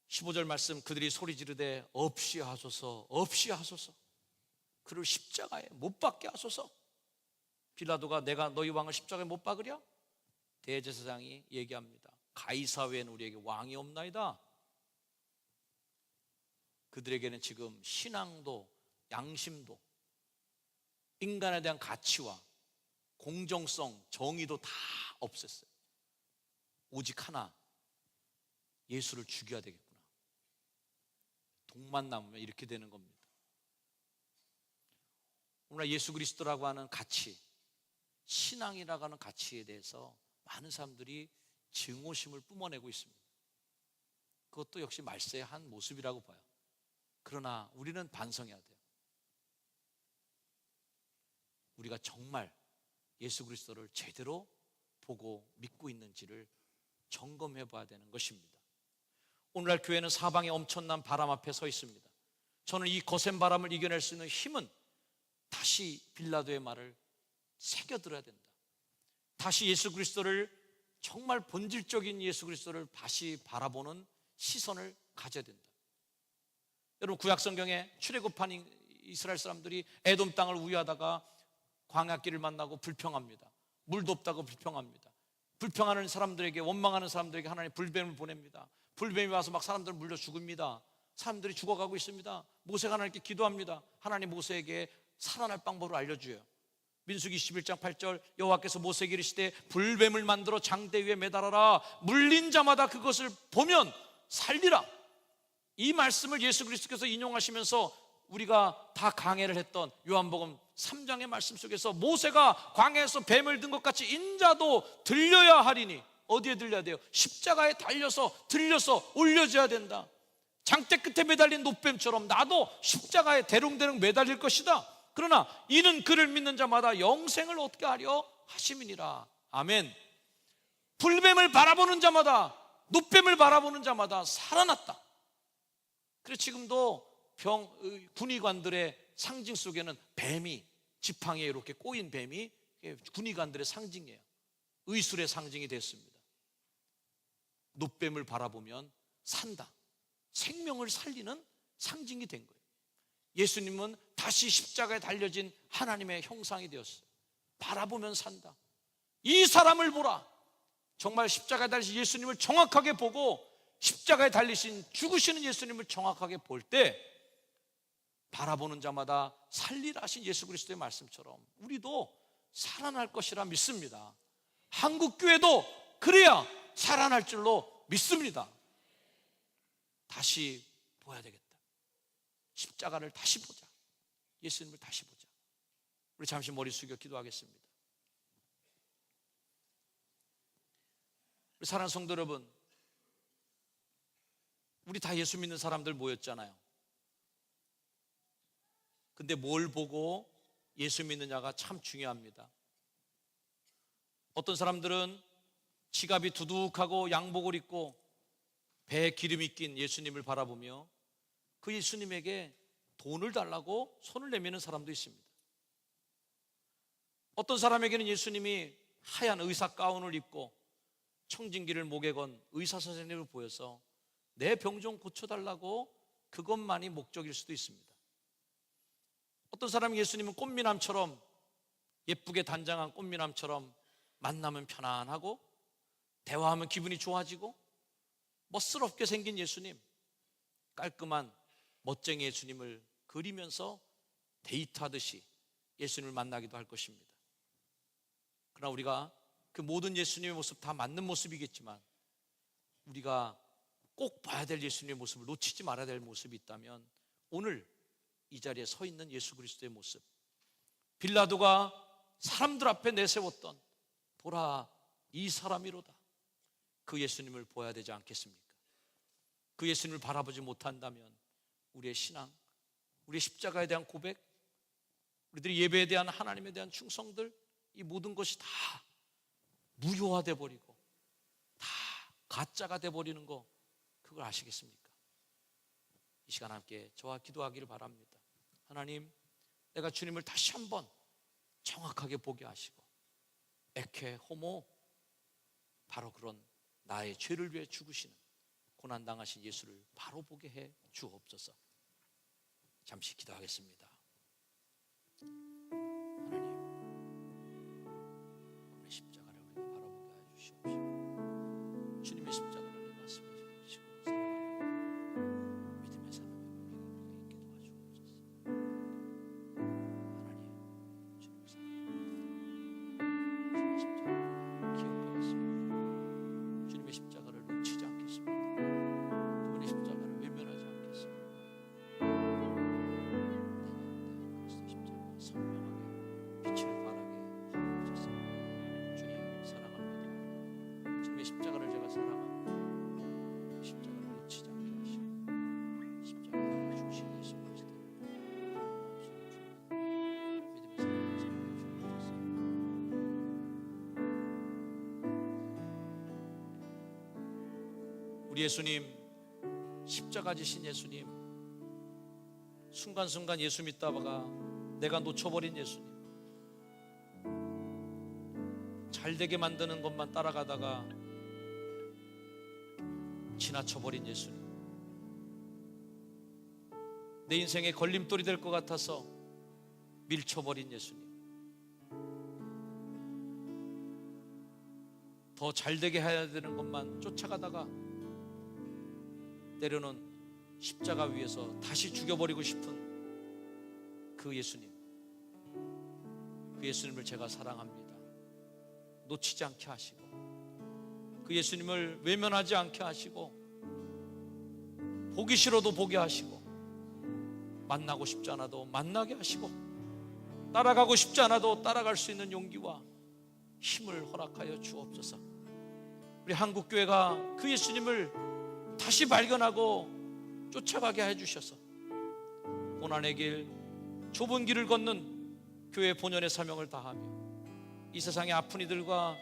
15절 말씀, 그들이 소리 지르되 없이 하소서, 없이 하소서. 그를 십자가에 못 박게 하소서. 빌라도가 내가 너희 왕을 십자가에 못 박으랴? 대제사장이 얘기합니다. 가이사 외에는 우리에게 왕이 없나이다. 그들에게는 지금 신앙도 양심도 인간에 대한 가치와 공정성, 정의도 다 없앴어요. 오직 하나, 예수를 죽여야 되겠구나. 독만 남으면 이렇게 되는 겁니다. 오늘 예수 그리스도라고 하는 가치, 신앙이라고 하는 가치에 대해서 많은 사람들이 증오심을 뿜어내고 있습니다. 그것도 역시 말세의 한 모습이라고 봐요. 그러나 우리는 반성해야 돼요. 우리가 정말 예수 그리스도를 제대로 보고 믿고 있는지를 점검해 봐야 되는 것입니다. 오늘날 교회는 사방에 엄청난 바람 앞에 서 있습니다. 저는 이 거센 바람을 이겨낼 수 있는 힘은 다시 빌라도의 말을 새겨들어야 된다. 다시 예수 그리스도를, 정말 본질적인 예수 그리스도를 다시 바라보는 시선을 가져야 된다. 여러분, 구약성경에 출애굽한 이스라엘 사람들이 에돔 땅을 우회하다가 광야길을 만나고 불평합니다. 물도 없다고 불평합니다. 불평하는 사람들에게, 원망하는 사람들에게 하나님 불뱀을 보냅니다. 불뱀이 와서 막 사람들을 물려 죽입니다. 사람들이 죽어가고 있습니다. 모세가 하나님께 기도합니다. 하나님 모세에게 살아날 방법을 알려줘요. 민수기 11장 8절, 여호와께서 모세에게 이르시되 불뱀을 만들어 장대 위에 매달아라. 물린 자마다 그것을 보면 살리라. 이 말씀을 예수 그리스도께서 인용하시면서 우리가 다 강해를 했던 요한복음 3장의 말씀 속에서 모세가 광야에서 뱀을 든 것 같이 인자도 들려야 하리니, 어디에 들려야 돼요? 십자가에 달려서 들려서 올려져야 된다. 장대 끝에 매달린 노뱀처럼 나도 십자가에 대롱대롱 매달릴 것이다. 그러나 이는 그를 믿는 자마다 영생을 얻게 하려 하심이니라. 아멘. 불뱀을 바라보는 자마다, 노뱀을 바라보는 자마다 살아났다. 그래서 지금도 군의관들의 상징 속에는 뱀이 지팡이에 이렇게 꼬인 뱀이 군의관들의 상징이에요. 의술의 상징이 됐습니다. 놋뱀을 바라보면 산다, 생명을 살리는 상징이 된 거예요. 예수님은 다시 십자가에 달려진 하나님의 형상이 되었어요. 바라보면 산다. 이 사람을 보라. 정말 십자가에 달리신 예수님을 정확하게 보고 십자가에 달리신 죽으시는 예수님을 정확하게 볼 때 바라보는 자마다 살리라 하신 예수 그리스도의 말씀처럼 우리도 살아날 것이라 믿습니다. 한국교회도 그래야 살아날 줄로 믿습니다. 다시 보아야 되겠다. 십자가를 다시 보자. 예수님을 다시 보자. 우리 잠시 머리 숙여 기도하겠습니다. 우리 사랑하는 성도 여러분, 우리 다 예수 믿는 사람들 모였잖아요. 근데 뭘 보고 예수 믿느냐가 참 중요합니다. 어떤 사람들은 지갑이 두둑하고 양복을 입고 배에 기름이 낀 예수님을 바라보며 그 예수님에게 돈을 달라고 손을 내미는 사람도 있습니다. 어떤 사람에게는 예수님이 하얀 의사 가운을 입고 청진기를 목에 건 의사 선생님을 보여서 내 병 좀 고쳐달라고 그것만이 목적일 수도 있습니다. 어떤 사람은 예수님은 꽃미남처럼 예쁘게 단장한 꽃미남처럼 만나면 편안하고 대화하면 기분이 좋아지고 멋스럽게 생긴 예수님, 깔끔한 멋쟁이 예수님을 그리면서 데이트하듯이 예수님을 만나기도 할 것입니다. 그러나 우리가 그 모든 예수님의 모습 다 맞는 모습이겠지만 우리가 꼭 봐야 될 예수님의 모습을 놓치지 말아야 될 모습이 있다면 오늘 이 자리에 서 있는 예수 그리스도의 모습, 빌라도가 사람들 앞에 내세웠던 보라 이 사람이로다, 그 예수님을 보아야 되지 않겠습니까? 그 예수님을 바라보지 못한다면 우리의 신앙, 우리의 십자가에 대한 고백, 우리들의 예배에 대한 하나님에 대한 충성들, 이 모든 것이 다 무효화돼 버리고 다 가짜가 돼 버리는 거, 그걸 아시겠습니까? 이 시간 함께 저와 기도하기를 바랍니다. 하나님, 내가 주님을 다시 한번 정확하게 보게 하시고 에케 호모, 바로 그런 나의 죄를 위해 죽으시는 고난당하신 예수를 바로 보게 해 주옵소서. 잠시 기도하겠습니다. 하나님, 그분의 십자가를 우리가 바라보게 해 주시옵시고 주님의 십자가를 말씀해 주시고 살아가는 믿음의 삶을 우리에게 있게 도와주옵소서. 하나님, 주님을 사랑합니다. 주님의 십자가를 기억하겠습니다. 주님의 십자가를 놓치지 않겠습니다. 그분의 십자가를 외면하지 않겠습니다. 그리스도 십자가 선명하게 빛을 발하게 하옵소서. 주님 사랑합니다. 주님의 십자가를 제가 사랑합니다. 십자가를 놓치지 않게 하시고 십자가를 주신 예수 그리스도를 믿음의 삶을 살게 주옵소서. 우리 예수님, 십자가 지신 예수님, 순간순간 예수 믿다가 내가 놓쳐버린 예수님, 잘되게 만드는 것만 따라가다가 지나쳐버린 예수님, 내 인생에 걸림돌이 될 것 같아서 밀쳐버린 예수님, 더 잘되게 해야 되는 것만 쫓아가다가 때로는 십자가 위에서 다시 죽여버리고 싶은 그 예수님, 그 예수님을 제가 사랑합니다. 놓치지 않게 하시고 그 예수님을 외면하지 않게 하시고 보기 싫어도 보게 하시고 만나고 싶지 않아도 만나게 하시고 따라가고 싶지 않아도 따라갈 수 있는 용기와 힘을 허락하여 주옵소서. 우리 한국교회가 그 예수님을 다시 발견하고 쫓아가게 해주셔서 고난의 길, 좁은 길을 걷는 교회 본연의 사명을 다하며 이 세상의 아픈 이들과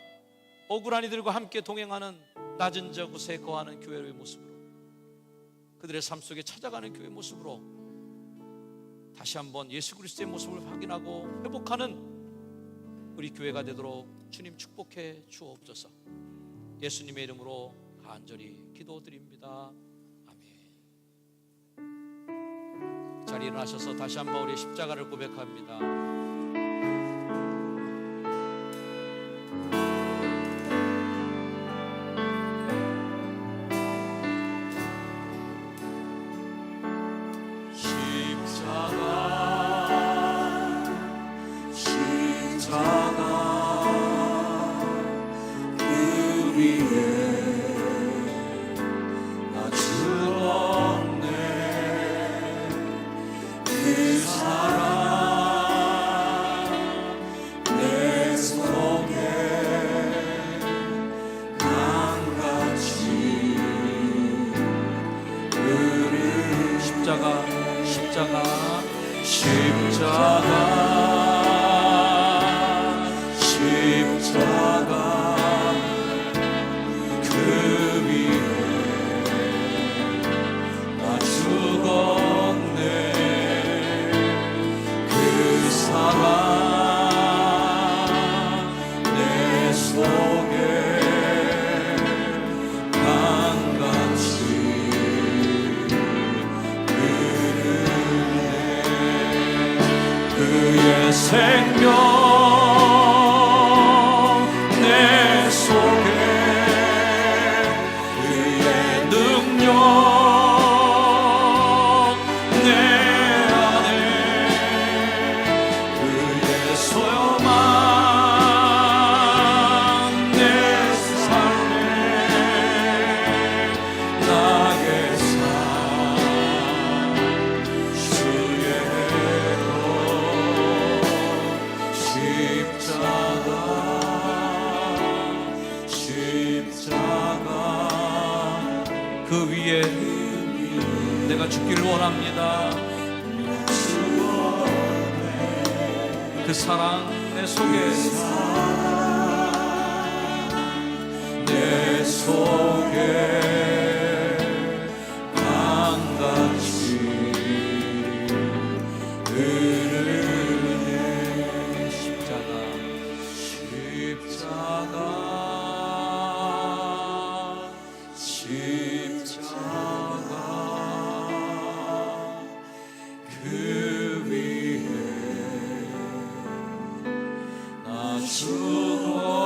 억울한 이들과 함께 동행하는 낮은 저곳에 거하는 교회의 모습으로, 그들의 삶 속에 찾아가는 교회의 모습으로 다시 한번 예수 그리스도의 모습을 확인하고 회복하는 우리 교회가 되도록 주님 축복해 주옵소서. 예수님의 이름으로 간절히 기도드립니다. 아멘. 자리에 일어나셔서 다시 한번 우리 십자가를 고백합니다. 생명 내 속에 그의 능력 내 안에 그의 소용만 내 삶에 나게 사 주의 그 위에 내가 죽기를 원합니다. 그 사랑 내 속에 내 속에 강같이 흐르네 십자가 그 위에 나 죽었네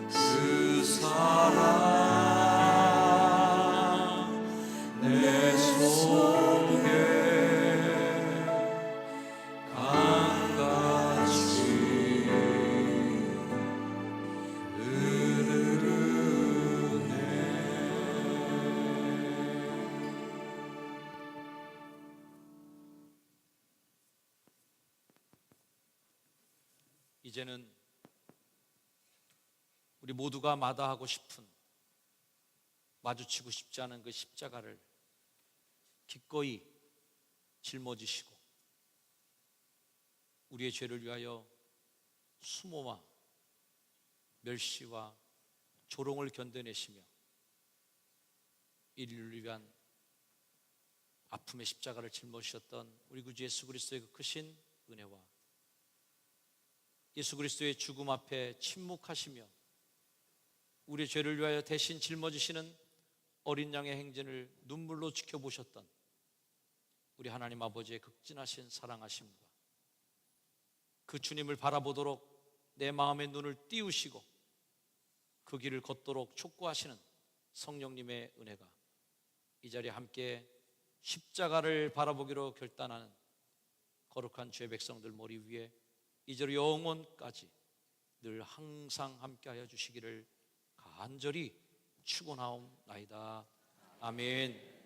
그 사랑 내 속에 강같이 이제는 우리 모두가 마다하고 싶은, 마주치고 싶지 않은 그 십자가를 기꺼이 짊어지시고 우리의 죄를 위하여 수모와 멸시와 조롱을 견뎌내시며 인류를 위한 아픔의 십자가를 짊어지셨던 우리 구주 예수 그리스도의 그 크신 은혜와 예수 그리스도의 죽음 앞에 침묵하시며 우리의 죄를 위하여 대신 짊어지시는 어린 양의 행진을 눈물로 지켜보셨던 우리 하나님 아버지의 극진하신 사랑하심과 그 주님을 바라보도록 내 마음의 눈을 띄우시고 그 길을 걷도록 촉구하시는 성령님의 은혜가 이 자리에 함께 십자가를 바라보기로 결단하는 거룩한 주의 백성들 머리 위에 이제로 영원까지 늘 항상 함께하여 주시기를 간절히 축원하옵나이다. 아멘.